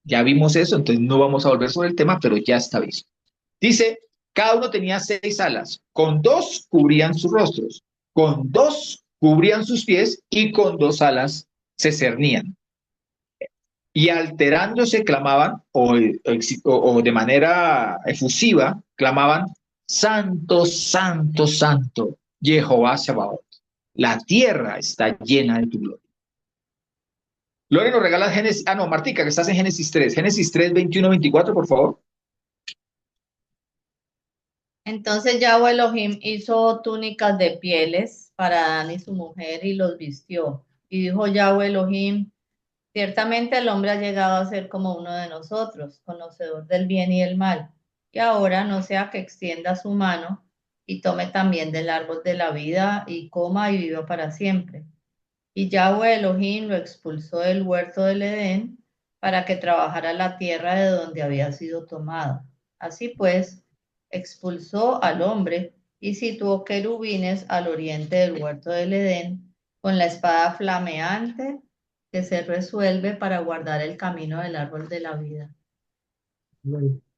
Ya vimos eso, entonces no vamos a volver sobre el tema, pero ya está visto. Dice, cada uno tenía 6 alas, con 2 cubrían sus rostros, con 2 cubrían sus pies y con 2 alas se cernían. Y alterándose clamaban, o de manera efusiva, clamaban, Santo, Santo, Santo, Jehová Sabaoth. La tierra está llena de tu gloria. Lore nos regala Génesis, no, Martica, que estás en Génesis 3, 21, 24, por favor. Entonces Yahweh Elohim hizo túnicas de pieles para Adán y su mujer y los vistió. Y dijo Yahweh Elohim, ciertamente el hombre ha llegado a ser como uno de nosotros, conocedor del bien y el mal. Y ahora no sea que extienda su mano y tome también del árbol de la vida y coma y viva para siempre. Y Yahweh Elohim lo expulsó del huerto del Edén para que trabajara la tierra de donde había sido tomado. Así pues, expulsó al hombre y situó querubines al oriente del huerto del Edén con la espada flameante que se resuelve para guardar el camino del árbol de la vida.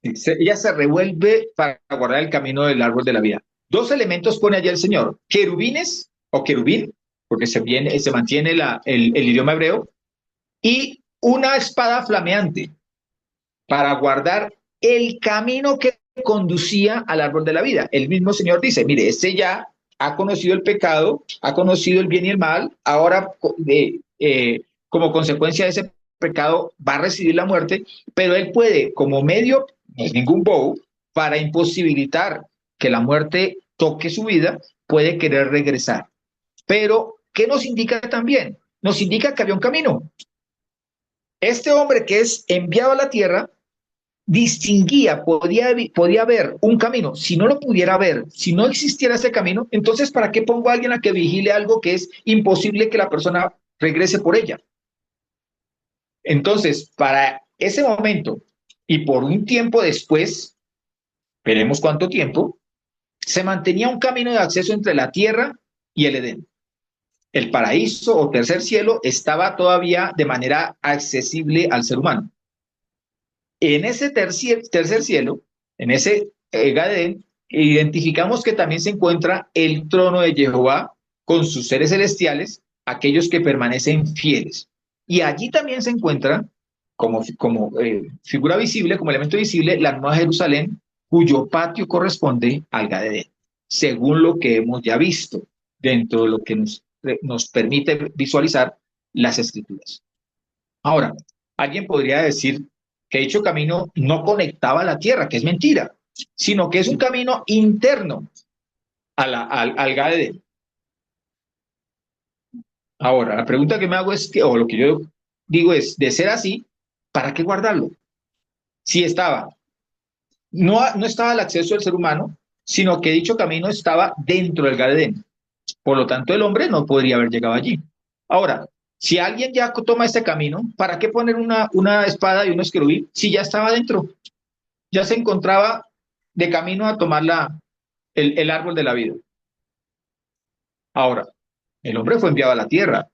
Ella se revuelve para guardar el camino del árbol de la vida. Dos elementos pone allí el Señor: querubines o querubín, porque se mantiene el idioma hebreo, y una espada flameante para guardar el camino que conducía al árbol de la vida. El mismo Señor dice, mire, este ya ha conocido el pecado, ha conocido el bien y el mal, ahora como consecuencia de ese pecado va a recibir la muerte, pero él puede, como medio, no es ningún bobo, para imposibilitar que la muerte toque su vida, puede querer regresar. Pero, ¿qué nos indica también? Nos indica que había un camino. Este hombre que es enviado a la tierra distinguía, podía ver un camino. Si no lo pudiera ver, si no existiera ese camino, entonces ¿para qué pongo a alguien a que vigile algo que es imposible que la persona regrese por ella? Entonces, para ese momento y por un tiempo después, veremos cuánto tiempo, se mantenía un camino de acceso entre la tierra y el Edén. El paraíso o tercer cielo estaba todavía de manera accesible al ser humano. En ese tercer cielo, en ese Edén, identificamos que también se encuentra el trono de Jehová con sus seres celestiales, aquellos que permanecen fieles. Y allí también se encuentra, como figura visible, como elemento visible, la Nueva Jerusalén, cuyo patio corresponde al Edén, según lo que hemos ya visto, dentro de lo que nos permite visualizar las Escrituras. Ahora, alguien podría decir que dicho camino no conectaba a la tierra, que es mentira, sino que es un camino interno al Gadén. Ahora, la pregunta que me hago es, o lo que yo digo es, de ser así, ¿para qué guardarlo? Si no estaba al acceso del ser humano, sino que dicho camino estaba dentro del Gadén. Por lo tanto, el hombre no podría haber llegado allí. Ahora, si alguien ya toma este camino, ¿para qué poner una espada y un querubín si ya estaba dentro? Ya se encontraba de camino a tomar el árbol de la vida. Ahora, el hombre fue enviado a la tierra,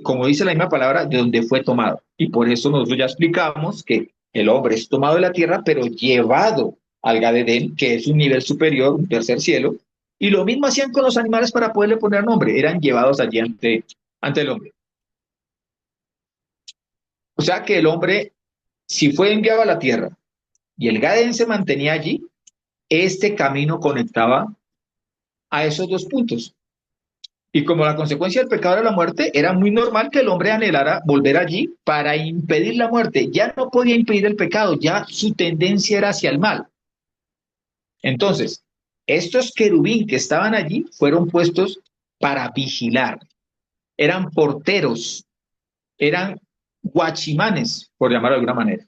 como dice la misma palabra, de donde fue tomado. Y por eso nosotros ya explicamos que el hombre es tomado de la tierra, pero llevado al Gadén, que es un nivel superior, un tercer cielo. Y lo mismo hacían con los animales para poderle poner nombre, eran llevados allí ante el hombre. O sea que el hombre, si fue enviado a la tierra y el Gadén se mantenía allí, este camino conectaba a esos dos puntos. Y como la consecuencia del pecado era la muerte, era muy normal que el hombre anhelara volver allí para impedir la muerte. Ya no podía impedir el pecado, ya su tendencia era hacia el mal. Entonces, estos querubín que estaban allí fueron puestos para vigilar. Eran porteros, eran guachimanes, por llamarlo de alguna manera.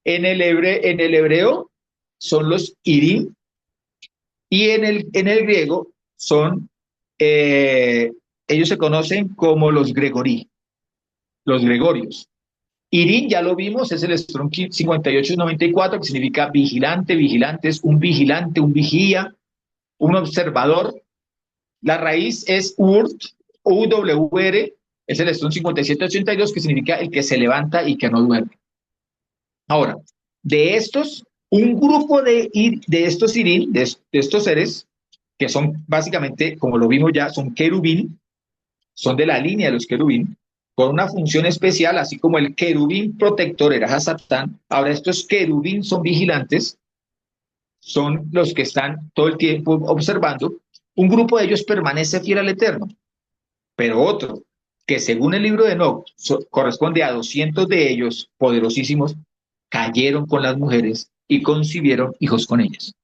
En el hebreo son los irim y en el griego son, ellos se conocen como los gregorios. Irim, ya lo vimos, es el Strong 5894, que significa vigilante, vigilantes, un vigilante, un vigía, un observador. La raíz es urt, UWR, es el Strong 5782, que significa el que se levanta y que no duerme. Ahora, de estos, un grupo de estos irim, de estos seres, que son básicamente, como lo vimos ya, son querubín, son de la línea de los querubín, con una función especial, así como el querubín protector era Hasatán. Ahora estos querubín son vigilantes, son los que están todo el tiempo observando. Un grupo de ellos permanece fiel al Eterno, pero otro, que según el libro de Enoc corresponde a 200 de ellos, poderosísimos, cayeron con las mujeres y concibieron hijos con ellas.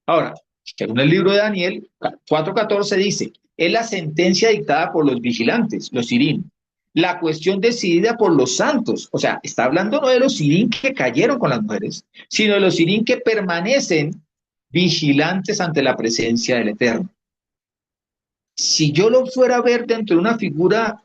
Ahora, según el libro de Daniel 4:14 dice, es la sentencia dictada por los vigilantes, los sirín, la cuestión decidida por los santos, o sea, está hablando no de los sirín que cayeron con las mujeres, sino de los sirín que permanecen vigilantes ante la presencia del Eterno. Si yo lo fuera a ver dentro de una figura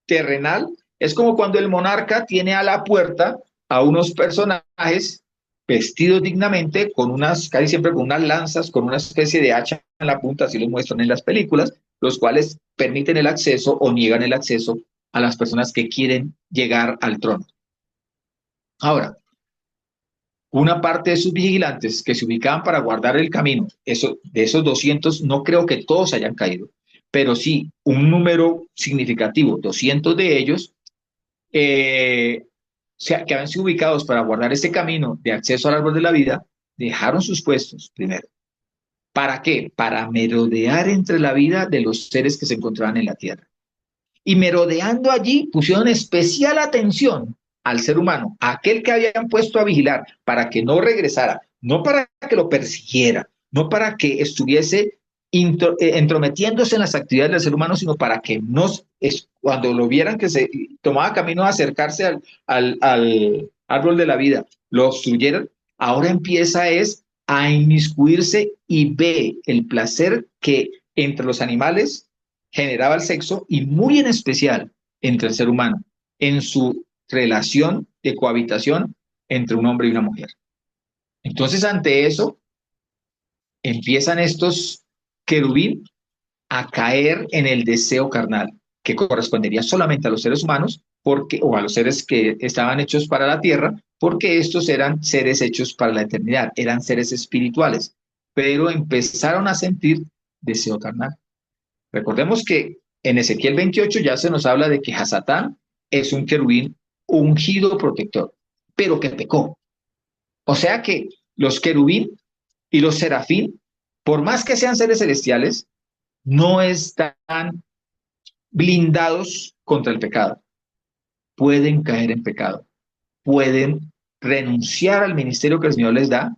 terrenal, es como cuando el monarca tiene a la puerta a unos personajes vestidos dignamente, con unas, casi siempre con unas lanzas, con una especie de hacha en la punta, así lo muestran en las películas, los cuales permiten el acceso o niegan el acceso a las personas que quieren llegar al trono. Ahora, una parte de sus vigilantes que se ubicaban para guardar el camino, de esos 200, no creo que todos hayan caído, pero sí un número significativo, 200 de ellos, que habían sido ubicados para guardar este camino de acceso al árbol de la vida, dejaron sus puestos primero. ¿Para qué? Para merodear entre la vida de los seres que se encontraban en la tierra. Y merodeando allí pusieron especial atención al ser humano, a aquel que habían puesto a vigilar, para que no regresara, no para que lo persiguiera, no para que estuviese entrometiéndose en las actividades del ser humano, sino para que cuando lo vieran que se tomaba camino a acercarse al árbol de la vida, lo obstruyeran. Ahora empieza a inmiscuirse y ve el placer que entre los animales generaba el sexo, y muy en especial entre el ser humano, en su relación de cohabitación entre un hombre y una mujer. Entonces, ante eso, empiezan estos querubín a caer en el deseo carnal, que correspondería solamente a los seres humanos, o a los seres que estaban hechos para la tierra, porque estos eran seres hechos para la eternidad, eran seres espirituales, pero empezaron a sentir deseo carnal. Recordemos que en Ezequiel 28 ya se nos habla de que Hasatán es un querubín ungido protector, pero que pecó. O sea que los querubín y los serafín, por más que sean seres celestiales, no están blindados contra el pecado. Pueden caer en pecado, pueden renunciar al ministerio que el Señor les da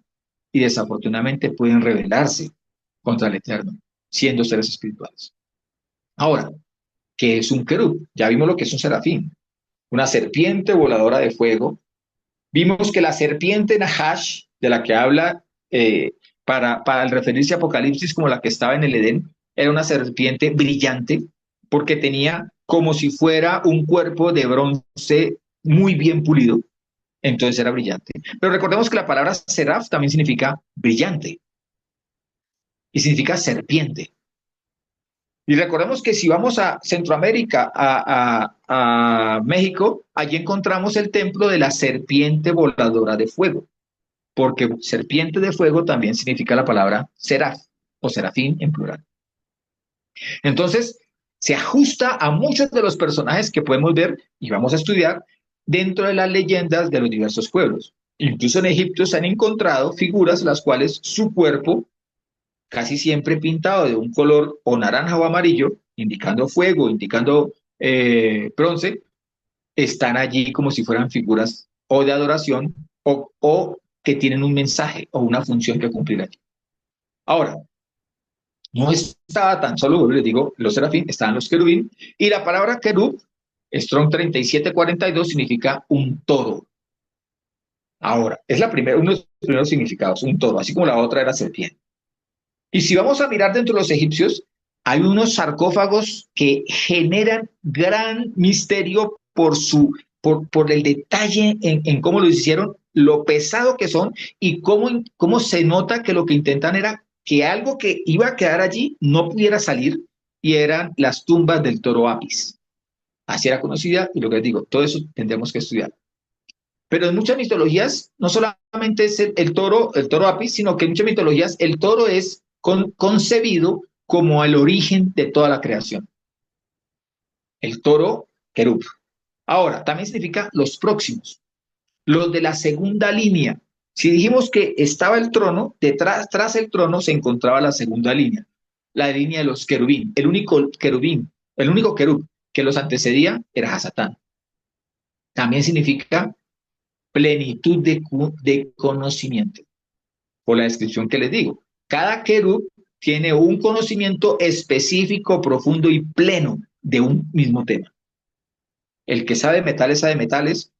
y desafortunadamente pueden rebelarse contra el Eterno, siendo seres espirituales. Ahora, ¿qué es un querub? Ya vimos lo que es un serafín, una serpiente voladora de fuego. Vimos que la serpiente Nahash, de la que habla para el referirse a Apocalipsis como la que estaba en el Edén, era una serpiente brillante porque tenía como si fuera un cuerpo de bronce muy bien pulido, entonces era brillante. Pero recordemos que la palabra seraf también significa brillante y significa serpiente. Y recordemos que si vamos a Centroamérica, a México, allí encontramos el templo de la serpiente voladora de fuego, porque serpiente de fuego también significa la palabra seraf o serafín en plural. Entonces, se ajusta a muchos de los personajes que podemos ver y vamos a estudiar dentro de las leyendas de los diversos pueblos. Incluso en Egipto se han encontrado figuras las cuales su cuerpo, casi siempre pintado de un color o naranja o amarillo, indicando fuego, indicando bronce, están allí como si fueran figuras o de adoración o que tienen un mensaje o una función que cumplir aquí. Ahora, no estaba tan solo, les digo, los serafín, estaban los querubín, y la palabra querub, Strong 3742, significa un toro. Ahora, es uno de los primeros significados, un toro, así como la otra era serpiente. Y si vamos a mirar dentro de los egipcios, hay unos sarcófagos que generan gran misterio por el detalle en cómo lo hicieron, lo pesado que son y cómo se nota que lo que intentan era que algo que iba a quedar allí no pudiera salir, y eran las tumbas del toro Apis. Así era conocida, y lo que les digo, todo eso tendremos que estudiar. Pero en muchas mitologías no solamente es el toro Apis, sino que en muchas mitologías el toro es concebido como el origen de toda la creación. El toro querub. Ahora, también significa los próximos, los de la segunda línea. Si dijimos que estaba el trono, tras el trono se encontraba la segunda línea, la línea de los querubín. El único querub que los antecedía era Hasatán. También significa plenitud de conocimiento, por la descripción que les digo. Cada querub tiene un conocimiento específico, profundo y pleno de un mismo tema. El que sabe metales,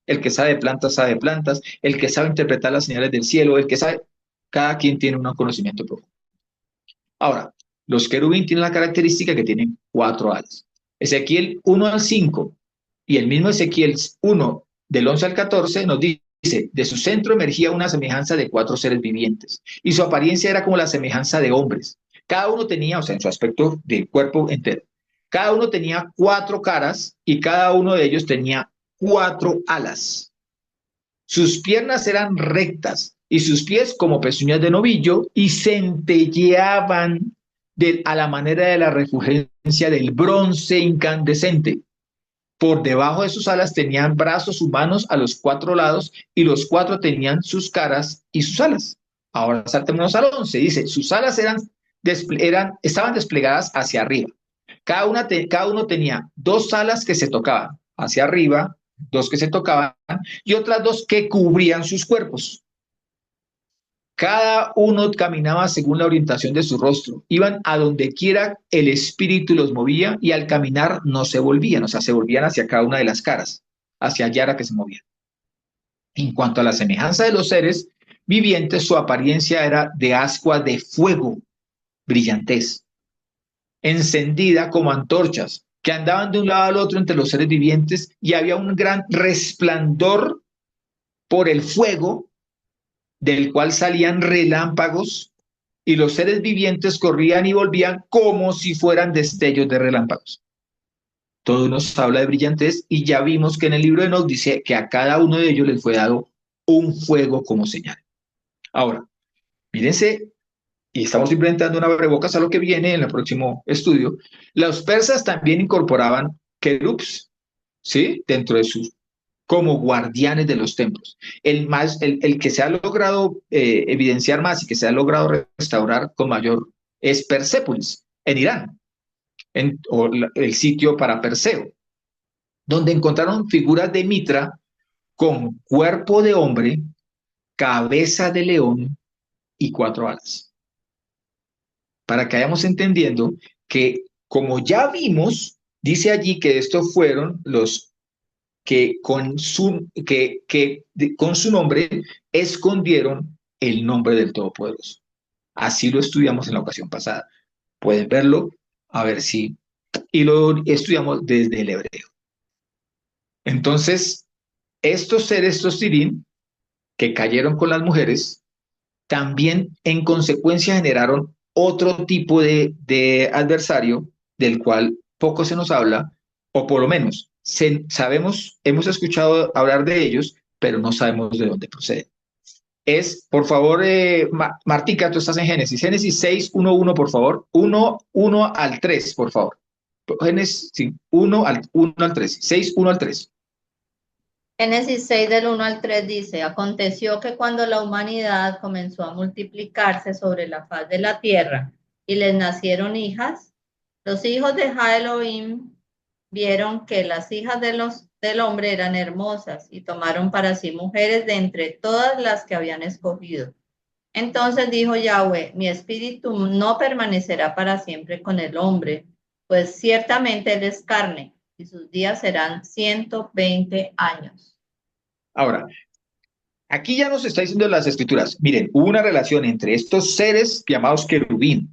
el que sabe sabe plantas, el que sabe interpretar las señales del cielo, el que sabe, cada quien tiene un conocimiento profundo. Ahora, los querubín tienen la característica que tienen 4 alas. Ezequiel 1 al 5 y el mismo Ezequiel 1 del 11 al 14 nos dice, de su centro emergía una semejanza de 4 seres vivientes y su apariencia era como la semejanza de hombres. Cada uno tenía, o sea, en su aspecto del cuerpo entero, cada uno tenía 4 caras y cada uno de ellos tenía 4 alas. Sus piernas eran rectas y sus pies como pezuñas de novillo y centelleaban a la manera de la refulgencia del bronce incandescente. Por debajo de sus alas tenían brazos humanos a los 4 lados y los 4 tenían sus caras y sus alas. Ahora saltémonos al 11. Dice, sus alas estaban desplegadas hacia arriba. Cada uno tenía 2 alas que se tocaban hacia arriba, 2 que se tocaban y otras 2 que cubrían sus cuerpos. Cada uno caminaba según la orientación de su rostro. Iban a donde quiera el espíritu los movía y al caminar no se volvían, o sea, se volvían hacia cada una de las caras, hacia allá era que se movían. En cuanto a la semejanza de los seres vivientes, su apariencia era de ascua de fuego, brillantez, encendida como antorchas, que andaban de un lado al otro entre los seres vivientes y había un gran resplandor por el fuego del cual salían relámpagos y los seres vivientes corrían y volvían como si fueran destellos de relámpagos. Todo nos habla de brillantez y ya vimos que en el libro de Enoc dice que a cada uno de ellos les fue dado un fuego como señal. Ahora, mírense, y estamos implementando una abrebocas a lo que viene en el próximo estudio, los persas también incorporaban querubs, ¿sí? Dentro de sus como guardianes de los templos. El que se ha logrado evidenciar más y que se ha logrado restaurar con mayor es Persépolis, en Irán, el sitio para Perseo, donde encontraron figuras de Mitra con cuerpo de hombre, cabeza de león y 4 alas. Para que vayamos entendiendo que, como ya vimos, dice allí que estos fueron los que con su nombre escondieron el nombre del Todopoderoso. Así lo estudiamos en la ocasión pasada. Pueden verlo, a ver si... Y lo estudiamos desde el hebreo. Entonces, estos seres, estos tirín, que cayeron con las mujeres, también en consecuencia generaron otro tipo de adversario del cual poco se nos habla, o por lo menos sabemos, hemos escuchado hablar de ellos, pero no sabemos de dónde proceden. Por favor, Martica, tú estás en Génesis. Génesis 6, 1, 1, por favor. 1 al 3, por favor. Génesis, sí, 1 al 3. 6, 1 al 3. Génesis 6 del 1 al 3 dice, aconteció que cuando la humanidad comenzó a multiplicarse sobre la faz de la tierra y les nacieron hijas, los hijos de Elohim vieron que las hijas del hombre eran hermosas y tomaron para sí mujeres de entre todas las que habían escogido. Entonces dijo Yahweh, mi espíritu no permanecerá para siempre con el hombre, pues ciertamente él es carne y sus días serán 120 años. Ahora, aquí ya nos está diciendo las escrituras, miren, hubo una relación entre estos seres llamados querubín,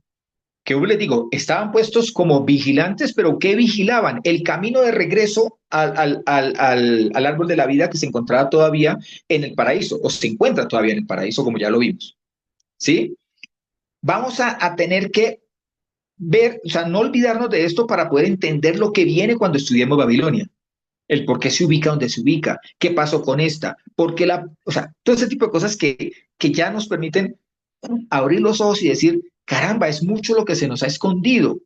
que les digo, estaban puestos como vigilantes, pero ¿qué vigilaban? El camino de regreso al árbol de la vida que se encontraba todavía en el paraíso, o se encuentra todavía en el paraíso, como ya lo vimos, ¿sí? Vamos a tener que ver, o sea, no olvidarnos de esto para poder entender lo que viene cuando estudiemos Babilonia. El por qué se ubica donde se ubica, qué pasó con esta, por qué o sea, todo ese tipo de cosas que ya nos permiten abrir los ojos y decir, caramba, es mucho lo que se nos ha escondido,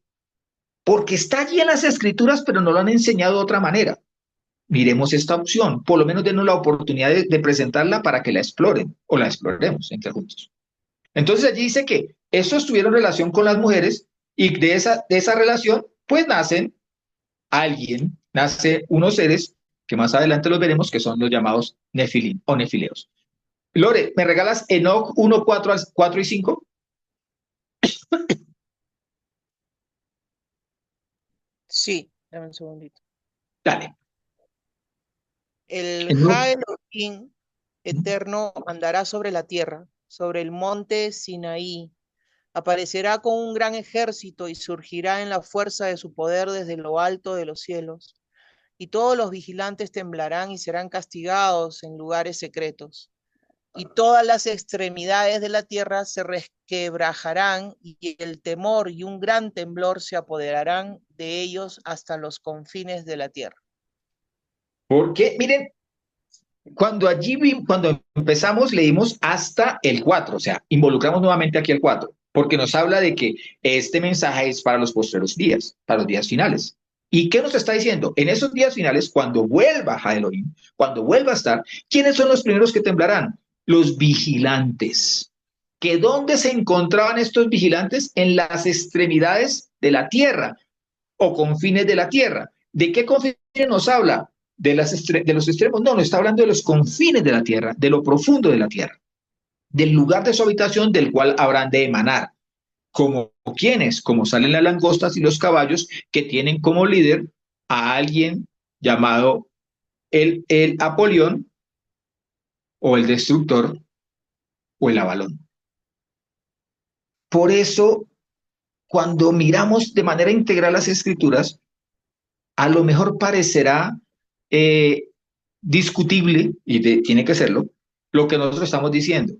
porque está allí en las escrituras, pero no lo han enseñado de otra manera. Miremos esta opción, por lo menos denos la oportunidad de presentarla para que la exploren, o la exploremos entre juntos. Entonces allí dice que estos tuvieron relación con las mujeres, y de esa relación, pues nacen unos seres, que más adelante los veremos, que son los llamados Nefilim o Nefileos. Lore, ¿me regalas Enoc 1, 4 y 5? Sí, dame un segundito. Dale. El En Ja uno- Elohim eterno andará sobre la tierra, sobre el monte Sinaí. Aparecerá con un gran ejército y surgirá en la fuerza de su poder desde lo alto de los cielos. Y todos los vigilantes temblarán y serán castigados en lugares secretos. Y todas las extremidades de la tierra se resquebrajarán y el temor y un gran temblor se apoderarán de ellos hasta los confines de la tierra. Porque, miren, cuando empezamos leímos hasta el 4, o sea, involucramos nuevamente aquí el 4, porque nos habla de que este mensaje es para los postreros días, para los días finales. ¿Y qué nos está diciendo? En esos días finales, cuando vuelva a Elohim, cuando vuelva a estar, ¿quiénes son los primeros que temblarán? Los vigilantes. ¿Que dónde se encontraban estos vigilantes? En las extremidades de la tierra o confines de la tierra. ¿De qué confines nos habla? De los extremos. No, no está hablando de los confines de la tierra, de lo profundo de la tierra, del lugar de su habitación del cual habrán de emanar. Como quienes, como salen las langostas y los caballos, que tienen como líder a alguien llamado el Apolión o el destructor o el Avalón. Por eso, cuando miramos de manera integral las escrituras, a lo mejor parecerá eh, discutible, y tiene que serlo, lo que nosotros estamos diciendo,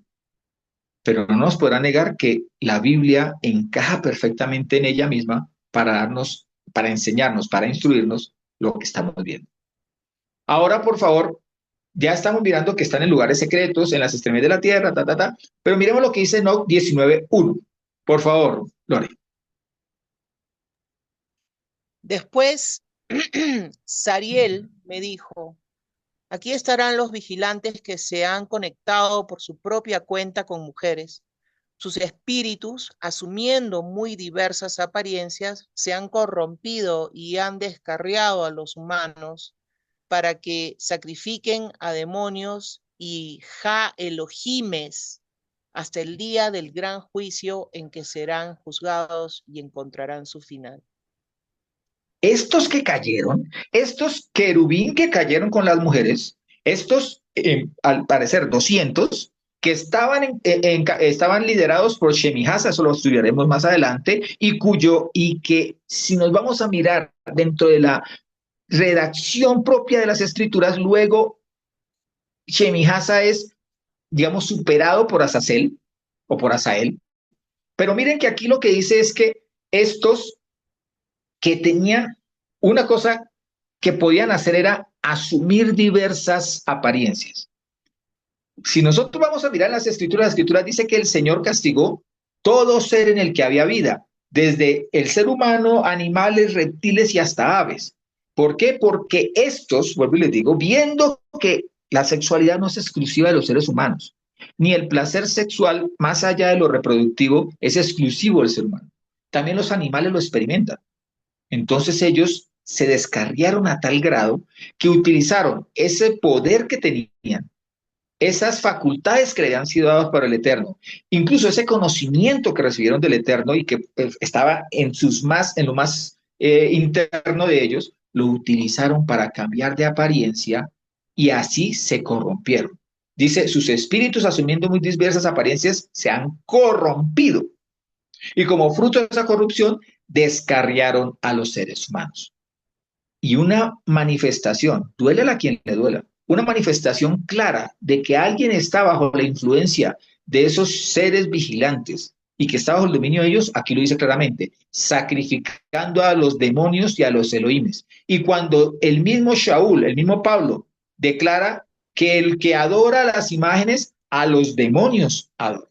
pero no nos podrá negar que la Biblia encaja perfectamente en ella misma para darnos, para enseñarnos, para instruirnos lo que estamos viendo. Ahora, por favor, ya estamos mirando que están en lugares secretos, en las extremidades de la tierra, pero miremos lo que dice Enoch 19:1. Por favor, Lore. Después, Sariel me dijo, aquí estarán los vigilantes que se han conectado por su propia cuenta con mujeres. Sus espíritus, asumiendo muy diversas apariencias, se han corrompido y han descarriado a los humanos para que sacrifiquen a demonios y ja Elohimes hasta el día del gran juicio en que serán juzgados y encontrarán su final. Estos que cayeron, estos querubín que cayeron con las mujeres, estos, al parecer 200, que estaban liderados por Shemihasa, eso lo estudiaremos más adelante, y que si nos vamos a mirar dentro de la redacción propia de las escrituras, luego Shemihasa es, digamos, superado por Azazel o por Asael. Pero miren que aquí lo que dice es que estos que tenían una cosa que podían hacer era asumir diversas apariencias. Si nosotros vamos a mirar las escrituras dice que el Señor castigó todo ser en el que había vida, desde el ser humano, animales, reptiles y hasta aves. ¿Por qué? Porque estos, vuelvo y les digo, viendo que la sexualidad no es exclusiva de los seres humanos, ni el placer sexual más allá de lo reproductivo es exclusivo del ser humano. También los animales lo experimentan. Entonces ellos se descarriaron a tal grado que utilizaron ese poder que tenían, esas facultades que le habían sido dadas por el Eterno, incluso ese conocimiento que recibieron del Eterno y que estaba en lo más interno de ellos, lo utilizaron para cambiar de apariencia y así se corrompieron. Dice, sus espíritus asumiendo muy diversas apariencias se han corrompido y como fruto de esa corrupción descarriaron a los seres humanos. Y una manifestación, duele a quien le duela, una manifestación clara de que alguien está bajo la influencia de esos seres vigilantes y que está bajo el dominio de ellos, aquí lo dice claramente, sacrificando a los demonios y a los Elohimes. Y cuando el mismo Shaul, el mismo Pablo, declara que el que adora las imágenes, a los demonios adora.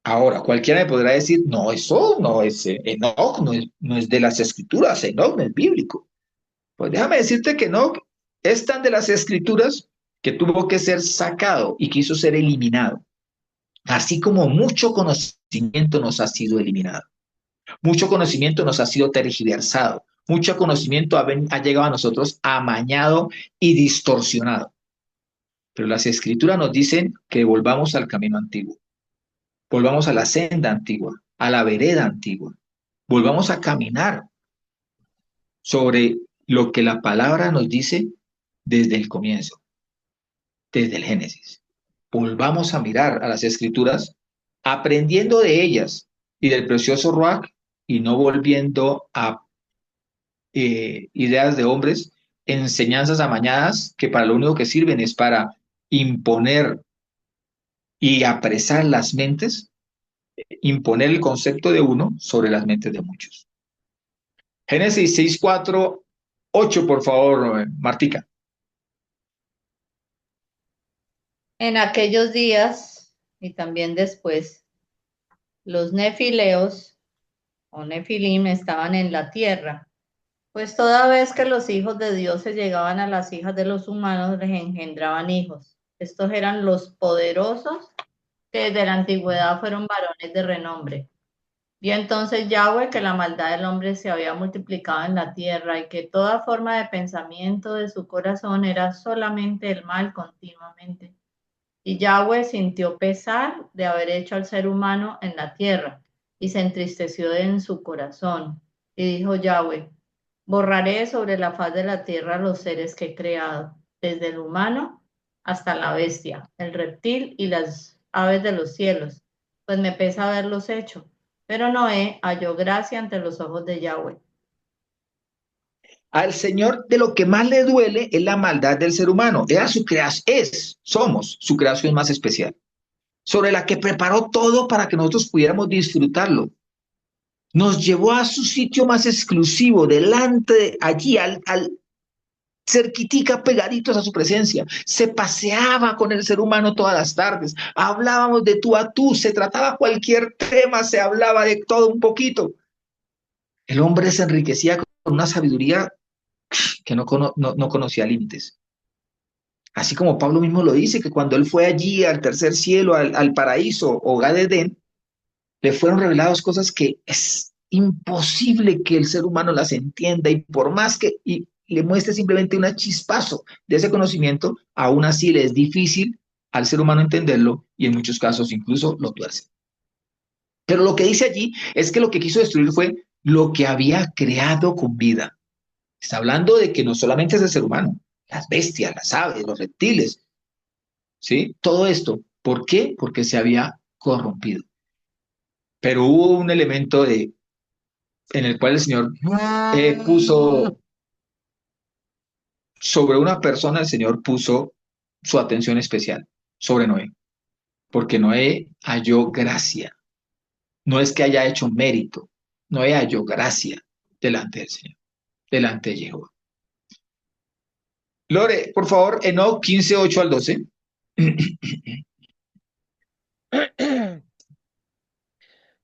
Ahora, cualquiera me podrá decir, no, eso no es Enoch, no es de las escrituras, Enoch no es bíblico. Pues déjame decirte que Enoch es tan de las escrituras que tuvo que ser sacado y quiso ser eliminado. Así como mucho conocimiento nos ha sido eliminado, mucho conocimiento nos ha sido tergiversado, mucho conocimiento ha llegado a nosotros amañado y distorsionado. Pero las escrituras nos dicen que volvamos al camino antiguo. volvamos a la senda antigua, a la vereda antigua, volvamos a caminar sobre lo que la palabra nos dice desde el comienzo, desde el Génesis. Volvamos a mirar a las escrituras, aprendiendo de ellas y del precioso Ruach, y no volviendo a ideas de hombres, enseñanzas amañadas que para lo único que sirven es para imponer y apresar las mentes, imponer el concepto de uno sobre las mentes de muchos. Génesis 6, 4, 8, por favor, Martica. En aquellos días y también después, los nefileos o nefilim estaban en la tierra, pues toda vez que los hijos de Dios se llegaban a las hijas de los humanos, les engendraban hijos. Estos eran los poderosos que desde la antigüedad fueron varones de renombre. Y entonces Yahweh que la maldad del hombre se había multiplicado en la tierra y que toda forma de pensamiento de su corazón era solamente el mal continuamente. Y Yahweh sintió pesar de haber hecho al ser humano en la tierra y se entristeció en su corazón. Y dijo Yahweh, borraré sobre la faz de la tierra los seres que he creado, desde el humano hasta la bestia, el reptil y las aves de los cielos, pues me pesa haberlos hecho. Pero Noé halló gracia ante los ojos de Yahweh. Al Señor de lo que más le duele es la maldad del ser humano. Era su somos su creación más especial, sobre la que preparó todo para que nosotros pudiéramos disfrutarlo. Nos llevó a su sitio más exclusivo, delante, allí, al cerquitica, pegaditos a su presencia. Se paseaba con el ser humano todas las tardes. Hablábamos de tú a tú, se trataba cualquier tema, se hablaba de todo un poquito. El hombre se enriquecía con una sabiduría que no conocía límites. Así como Pablo mismo lo dice, que cuando él fue allí al tercer cielo, al paraíso o Gan Edén, le fueron reveladas cosas que es imposible que el ser humano las entienda y por más que le muestre simplemente un chispazo de ese conocimiento, aún así le es difícil al ser humano entenderlo y en muchos casos incluso lo tuerce. Pero lo que dice allí es que lo que quiso destruir fue lo que había creado con vida. Está hablando de que no solamente es el ser humano, las bestias, las aves, los reptiles, ¿sí? Todo esto. ¿Por qué? Porque se había corrompido. Pero hubo un elemento en el cual el Señor puso sobre una persona, el Señor puso su atención especial sobre Noé, porque Noé halló gracia. No es que haya hecho mérito, Noé halló gracia delante del Señor, delante de Jehová. Lore, por favor, Enoc 15, 8 al 12.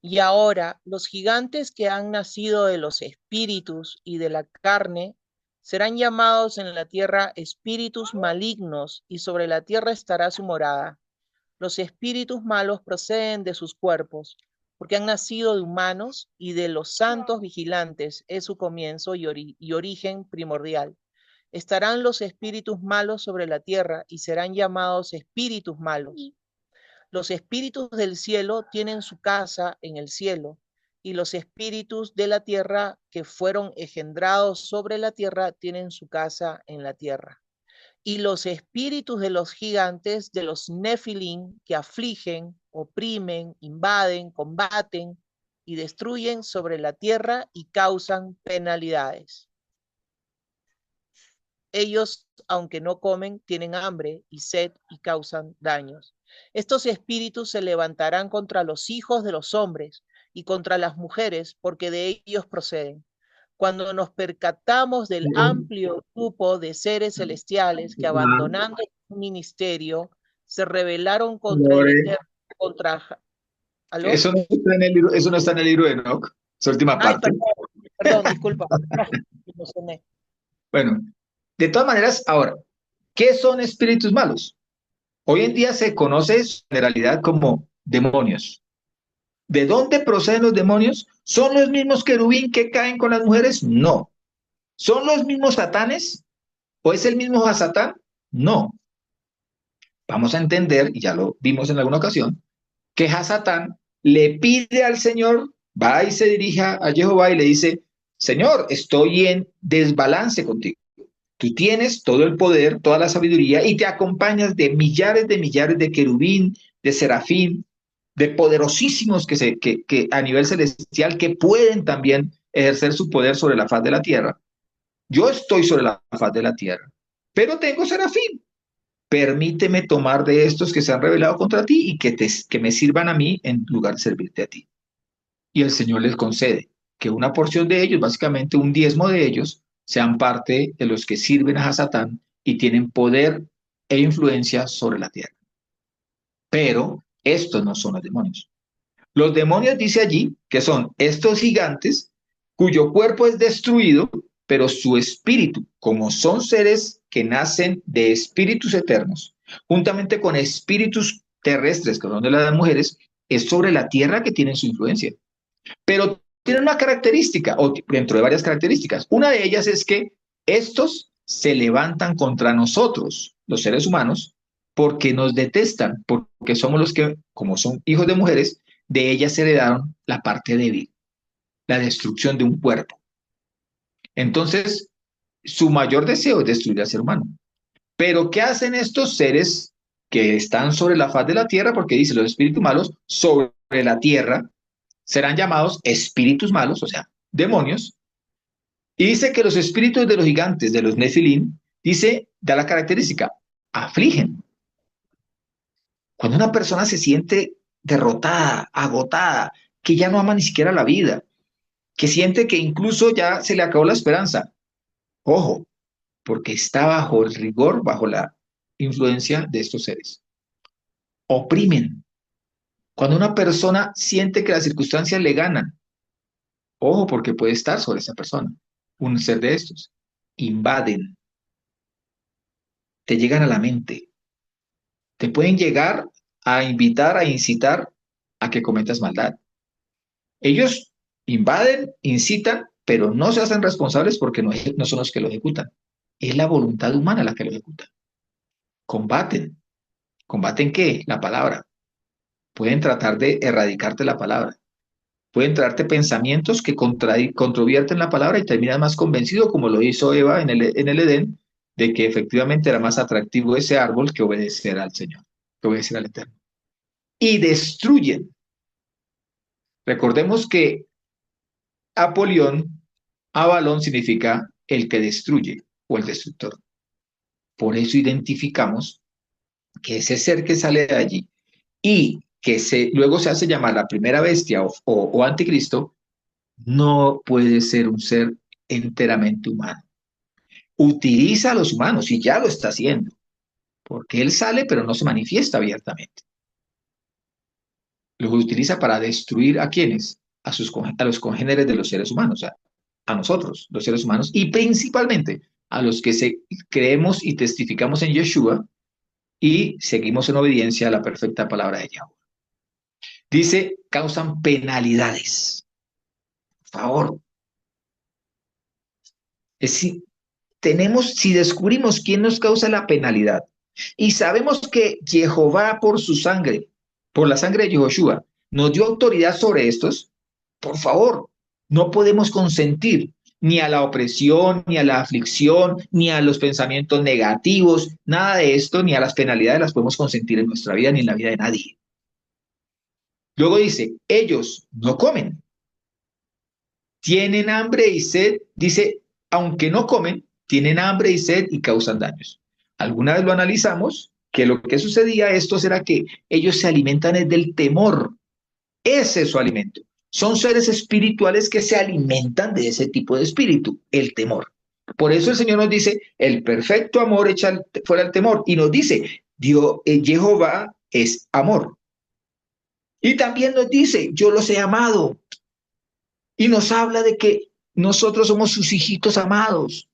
Y ahora los gigantes que han nacido de los espíritus y de la carne serán llamados en la tierra espíritus malignos, y sobre la tierra estará su morada. Los espíritus malos proceden de sus cuerpos, porque han nacido de humanos, y de los santos vigilantes es su comienzo y origen primordial. Estarán los espíritus malos sobre la tierra y serán llamados espíritus malos. Los espíritus del cielo tienen su casa en el cielo, y los espíritus de la tierra que fueron engendrados sobre la tierra tienen su casa en la tierra. Y los espíritus de los gigantes, de los nefilim, que afligen, oprimen, invaden, combaten y destruyen sobre la tierra y causan penalidades. Ellos, aunque no comen, tienen hambre y sed y causan daños. Estos espíritus se levantarán contra los hijos de los hombres y contra las mujeres, porque de ellos proceden. Cuando nos percatamos del amplio grupo de seres celestiales que, abandonando el ministerio, se rebelaron contra el Eterno, ¿Aló? Eso no está en el libro de Enoc, esa última parte. Perdón, disculpa. Bueno, de todas maneras, ahora, ¿qué son espíritus malos? Hoy en día se conoce en generalidad como demonios. ¿De dónde proceden los demonios? ¿Son los mismos querubín que caen con las mujeres? No. ¿Son los mismos satanes? ¿O es el mismo Hasatán? No. Vamos a entender, y ya lo vimos en alguna ocasión, que Hasatán le pide al Señor, va y se dirige a Jehová y le dice, Señor, estoy en desbalance contigo. Tú tienes todo el poder, toda la sabiduría y te acompañas de millares de querubín, de serafín, de poderosísimos que a nivel celestial que pueden también ejercer su poder sobre la faz de la tierra. Yo estoy sobre la faz de la tierra, pero tengo serafín. Permíteme tomar de estos que se han revelado contra ti y que me sirvan a mí en lugar de servirte a ti. Y el Señor les concede que una porción de ellos, básicamente un diezmo de ellos, sean parte de los que sirven a Satán y tienen poder e influencia sobre la tierra. Pero estos no son los demonios. Los demonios dice allí que son estos gigantes cuyo cuerpo es destruido, pero su espíritu, como son seres que nacen de espíritus eternos, juntamente con espíritus terrestres, que son de las mujeres, es sobre la tierra que tienen su influencia. Pero tienen una característica, o dentro de varias características. Una de ellas es que estos se levantan contra nosotros, los seres humanos, porque nos detestan, porque somos los que, como son hijos de mujeres, de ellas heredaron la parte débil, la destrucción de un cuerpo. Entonces, su mayor deseo es destruir al ser humano. Pero, ¿qué hacen estos seres que están sobre la faz de la tierra? Porque dice, los espíritus malos sobre la tierra serán llamados espíritus malos, o sea, demonios. Y dice que los espíritus de los gigantes, de los Nefilim, dice, da la característica, afligen. Cuando una persona se siente derrotada, agotada, que ya no ama ni siquiera la vida, que siente que incluso ya se le acabó la esperanza, ojo, porque está bajo el rigor, bajo la influencia de estos seres. Oprimen. Cuando una persona siente que las circunstancias le ganan, ojo, porque puede estar sobre esa persona, un ser de estos. Invaden, te llegan a la mente, te pueden llegar a invitar, a incitar a que cometas maldad. Ellos invaden, incitan, pero no se hacen responsables porque no son los que lo ejecutan. Es la voluntad humana la que lo ejecuta. Combaten. ¿Combaten qué? La palabra. Pueden tratar de erradicarte la palabra. Pueden traerte pensamientos que controvierten la palabra y terminas más convencido, como lo hizo Eva en el Edén, de que efectivamente era más atractivo ese árbol que obedecer al Señor, que obedecer al Eterno. Y destruyen. Recordemos que Apolión, Avalón significa el que destruye o el destructor. Por eso identificamos que ese ser que sale de allí y que luego se hace llamar la primera bestia o anticristo, no puede ser un ser enteramente humano. Utiliza a los humanos y ya lo está haciendo, porque él sale pero no se manifiesta abiertamente. Los utiliza para destruir a quienes, a los congéneres de los seres humanos, a nosotros, los seres humanos, y principalmente a los que creemos y testificamos en Yeshua y seguimos en obediencia a la perfecta palabra de Yahweh. Dice, causan penalidades. Por favor. Es decir, si descubrimos quién nos causa la penalidad y sabemos que Jehová por su sangre, por la sangre de Yehoshua, nos dio autoridad sobre estos, por favor, no podemos consentir ni a la opresión, ni a la aflicción, ni a los pensamientos negativos, nada de esto, ni a las penalidades las podemos consentir en nuestra vida ni en la vida de nadie. Luego dice, ellos no comen, tienen hambre y sed, dice, aunque no comen, tienen hambre y sed y causan daños. Alguna vez lo analizamos, que lo que sucedía a estos era que ellos se alimentan del temor. Ese es su alimento. Son seres espirituales que se alimentan de ese tipo de espíritu, el temor. Por eso el Señor nos dice, el perfecto amor echa fuera el temor. Y nos dice, Jehová es amor. Y también nos dice, yo los he amado. Y nos habla de que nosotros somos sus hijitos amados.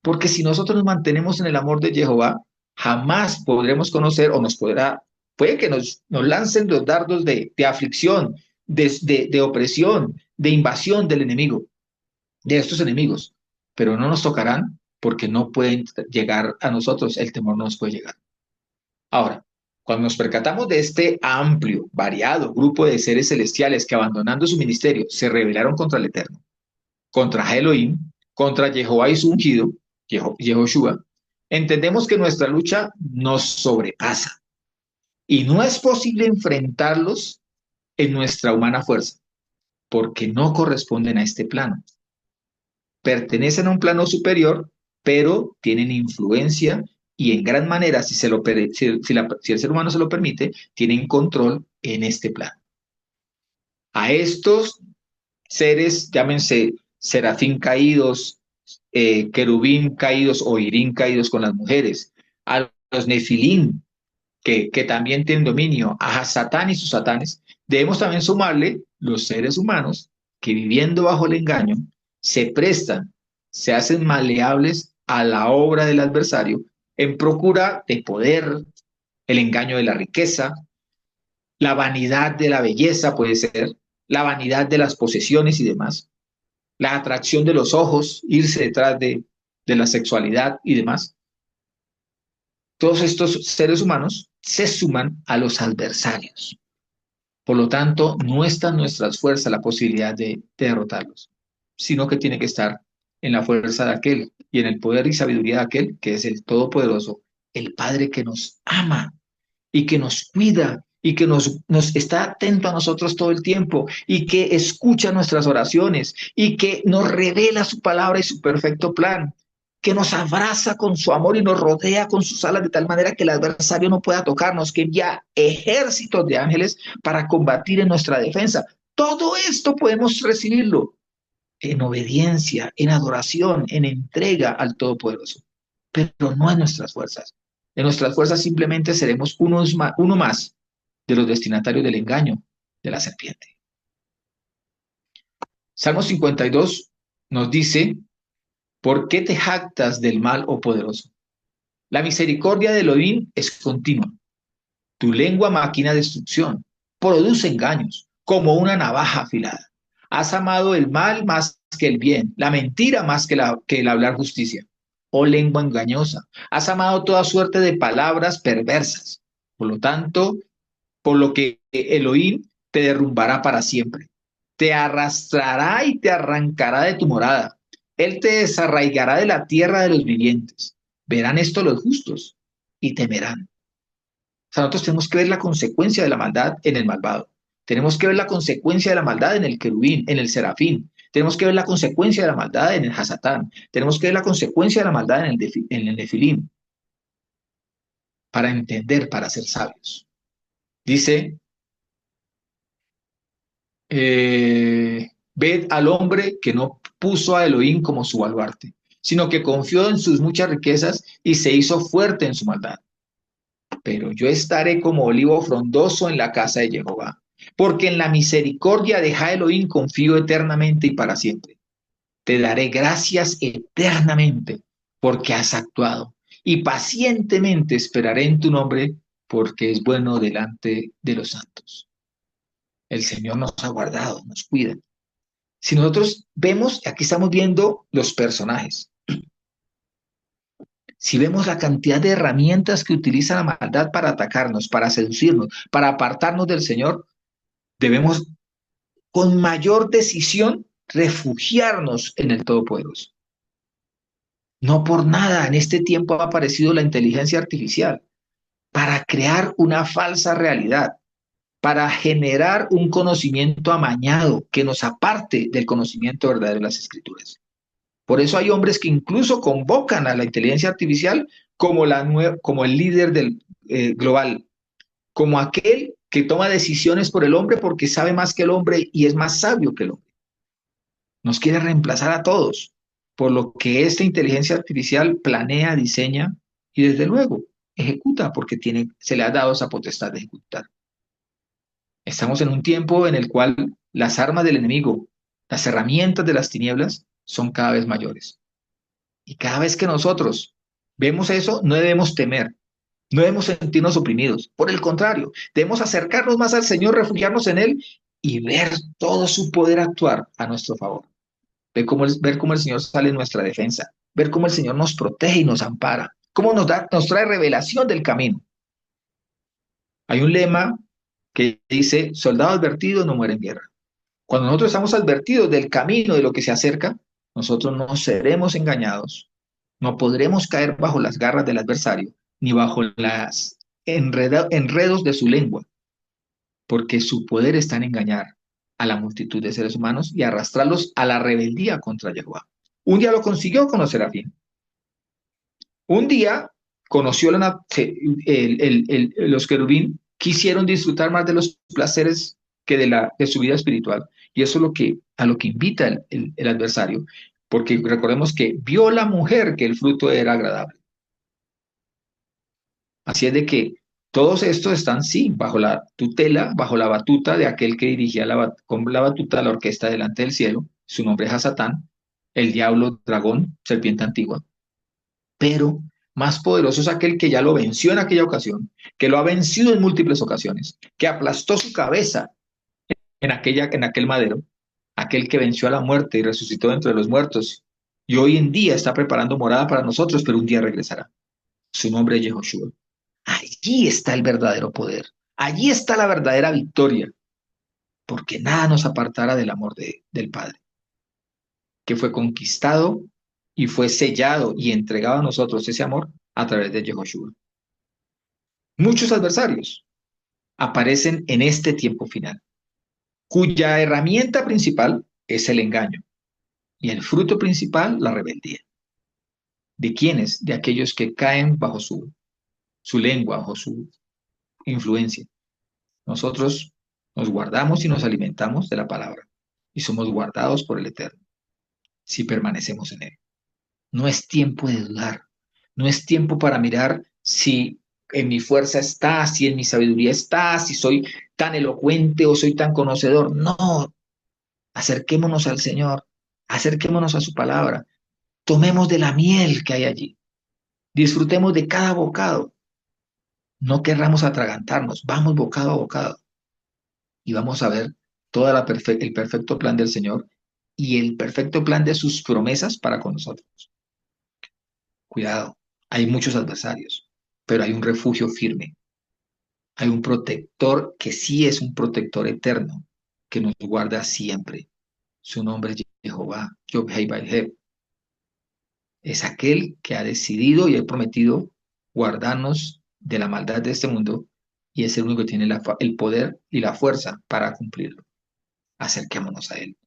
Porque si nosotros nos mantenemos en el amor de Jehová, jamás podremos conocer o puede que nos lancen los dardos de aflicción, de opresión, de invasión del enemigo, de estos enemigos, pero no nos tocarán porque no pueden llegar a nosotros, el temor no nos puede llegar. Ahora, Cuando nos percatamos de este amplio, variado grupo de seres celestiales que abandonando su ministerio se rebelaron contra el Eterno, contra Elohim, contra Jehová y su ungido, Yehoshua, entendemos que nuestra lucha nos sobrepasa y no es posible enfrentarlos en nuestra humana fuerza, porque no corresponden a este plano. Pertenecen a un plano superior, pero tienen influencia y en gran manera, si el ser humano se lo permite, tienen control en este plano. A estos seres, llámense serafín caídos, querubín caídos o irín caídos con las mujeres, a los nefilín, que también tienen dominio, a Satán y sus satanes, debemos también sumarle los seres humanos que viviendo bajo el engaño se prestan, se hacen maleables a la obra del adversario en procura de poder, el engaño de la riqueza, la vanidad de la belleza puede ser, la vanidad de las posesiones y demás, la atracción de los ojos, irse detrás de la sexualidad y demás. Todos estos seres humanos se suman a los adversarios. Por lo tanto, no está en nuestras fuerzas la posibilidad de derrotarlos, sino que tiene que estar en la fuerza de aquel y en el poder y sabiduría de aquel que es el Todopoderoso, el Padre que nos ama y que nos cuida y que nos está atento a nosotros todo el tiempo y que escucha nuestras oraciones y que nos revela su palabra y su perfecto plan, que nos abraza con su amor y nos rodea con sus alas de tal manera que el adversario no pueda tocarnos, que envía ejércitos de ángeles para combatir en nuestra defensa. Todo esto podemos recibirlo en obediencia, en adoración, en entrega al Todopoderoso, pero no en nuestras fuerzas. En nuestras fuerzas simplemente seremos uno más de los destinatarios del engaño de la serpiente. Salmo 52 nos dice: ¿por qué te jactas del mal, oh poderoso? La misericordia de Elohim es continua. Tu lengua maquina destrucción, produce engaños, como una navaja afilada. Has amado el mal más que el bien, la mentira más que el hablar justicia. Oh lengua engañosa, has amado toda suerte de palabras perversas. Por lo tanto, por lo que Elohim te derrumbará para siempre. Te arrastrará y te arrancará de tu morada. Él te desarraigará de la tierra de los vivientes. Verán esto los justos y temerán. O sea, nosotros tenemos que ver la consecuencia de la maldad en el malvado. Tenemos que ver la consecuencia de la maldad en el querubín, en el serafín. Tenemos que ver la consecuencia de la maldad en el Hasatán. Tenemos que ver la consecuencia de la maldad en el Nefilim. Para entender, para ser sabios. Dice, ved al hombre que no puso a Elohim como su baluarte, sino que confió en sus muchas riquezas y se hizo fuerte en su maldad. Pero yo estaré como olivo frondoso en la casa de Jehová, porque en la misericordia de Elohim confío eternamente y para siempre. Te daré gracias eternamente porque has actuado, y pacientemente esperaré en tu nombre, porque es bueno delante de los santos. El Señor nos ha guardado, nos cuida. Si nosotros vemos, aquí estamos viendo los personajes. Si vemos la cantidad de herramientas que utiliza la maldad para atacarnos, para seducirnos, para apartarnos del Señor, debemos con mayor decisión refugiarnos en el Todopoderoso. No por nada en este tiempo ha aparecido la inteligencia artificial para crear una falsa realidad, para generar un conocimiento amañado que nos aparte del conocimiento verdadero de las Escrituras. Por eso hay hombres que incluso convocan a la inteligencia artificial como el líder global, como aquel que toma decisiones por el hombre porque sabe más que el hombre y es más sabio que el hombre. Nos quiere reemplazar a todos, por lo que esta inteligencia artificial planea, diseña y desde luego ejecuta porque se le ha dado esa potestad de ejecutar. Estamos en un tiempo en el cual las armas del enemigo, las herramientas de las tinieblas son cada vez mayores. Y cada vez que nosotros vemos eso, no debemos temer, no debemos sentirnos oprimidos. Por el contrario, debemos acercarnos más al Señor, refugiarnos en Él y ver todo su poder actuar a nuestro favor. Ver cómo el Señor sale en nuestra defensa, ver cómo el Señor nos protege y nos ampara, cómo nos trae revelación del camino. Hay un lema que dice, soldado advertido no muere en guerra. Cuando nosotros estamos advertidos del camino de lo que se acerca, nosotros no seremos engañados, no podremos caer bajo las garras del adversario, ni bajo las enredos de su lengua, porque su poder está en engañar a la multitud de seres humanos y arrastrarlos a la rebeldía contra Jehová. Un día lo consiguió con los serafín. Un día conoció los querubín, quisieron disfrutar más de los placeres que de su vida espiritual. Y eso es a lo que invita el adversario, porque recordemos que vio la mujer que el fruto era agradable. Así es de que todos estos están, sí, bajo la tutela, bajo la batuta de aquel que dirigía con la batuta la orquesta delante del cielo. Su nombre es Satán, el diablo, dragón, serpiente antigua. Pero más poderoso es aquel que ya lo venció en aquella ocasión, que lo ha vencido en múltiples ocasiones, que aplastó su cabeza en aquel madero, aquel que venció a la muerte y resucitó entre los muertos, y hoy en día está preparando morada para nosotros, pero un día regresará. Su nombre es Yehoshua. Allí está el verdadero poder, allí está la verdadera victoria, porque nada nos apartará del amor del Padre, que fue conquistado y fue sellado y entregado a nosotros ese amor a través de Yehoshua. Muchos adversarios aparecen en este tiempo final, cuya herramienta principal es el engaño y el fruto principal la rebeldía. ¿De quiénes? De aquellos que caen bajo su lengua, bajo su influencia. Nosotros nos guardamos y nos alimentamos de la palabra y somos guardados por el Eterno si permanecemos en él. No es tiempo de dudar, no es tiempo para mirar si en mi fuerza está, si en mi sabiduría está, si soy tan elocuente o soy tan conocedor. No, acerquémonos al Señor, acerquémonos a su palabra, tomemos de la miel que hay allí, disfrutemos de cada bocado, no querramos atragantarnos, vamos bocado a bocado y vamos a ver el perfecto plan del Señor y el perfecto plan de sus promesas para con nosotros. Cuidado, hay muchos adversarios, pero hay un refugio firme, hay un protector que sí es un protector eterno, que nos guarda siempre. Su nombre es Jehová, Yod-Heh-Vav-Heh. Es aquel que ha decidido y ha prometido guardarnos de la maldad de este mundo y es el único que tiene el poder y la fuerza para cumplirlo. Acerquémonos a él.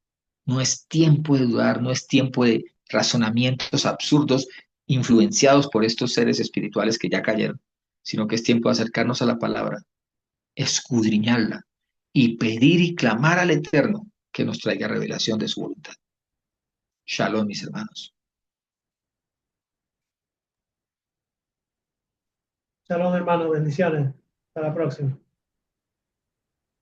No es tiempo de dudar, no es tiempo de razonamientos absurdos influenciados por estos seres espirituales que ya cayeron, sino que es tiempo de acercarnos a la palabra, escudriñarla y pedir y clamar al Eterno que nos traiga revelación de su voluntad. Shalom, mis hermanos. Shalom, hermanos, bendiciones. Hasta la próxima.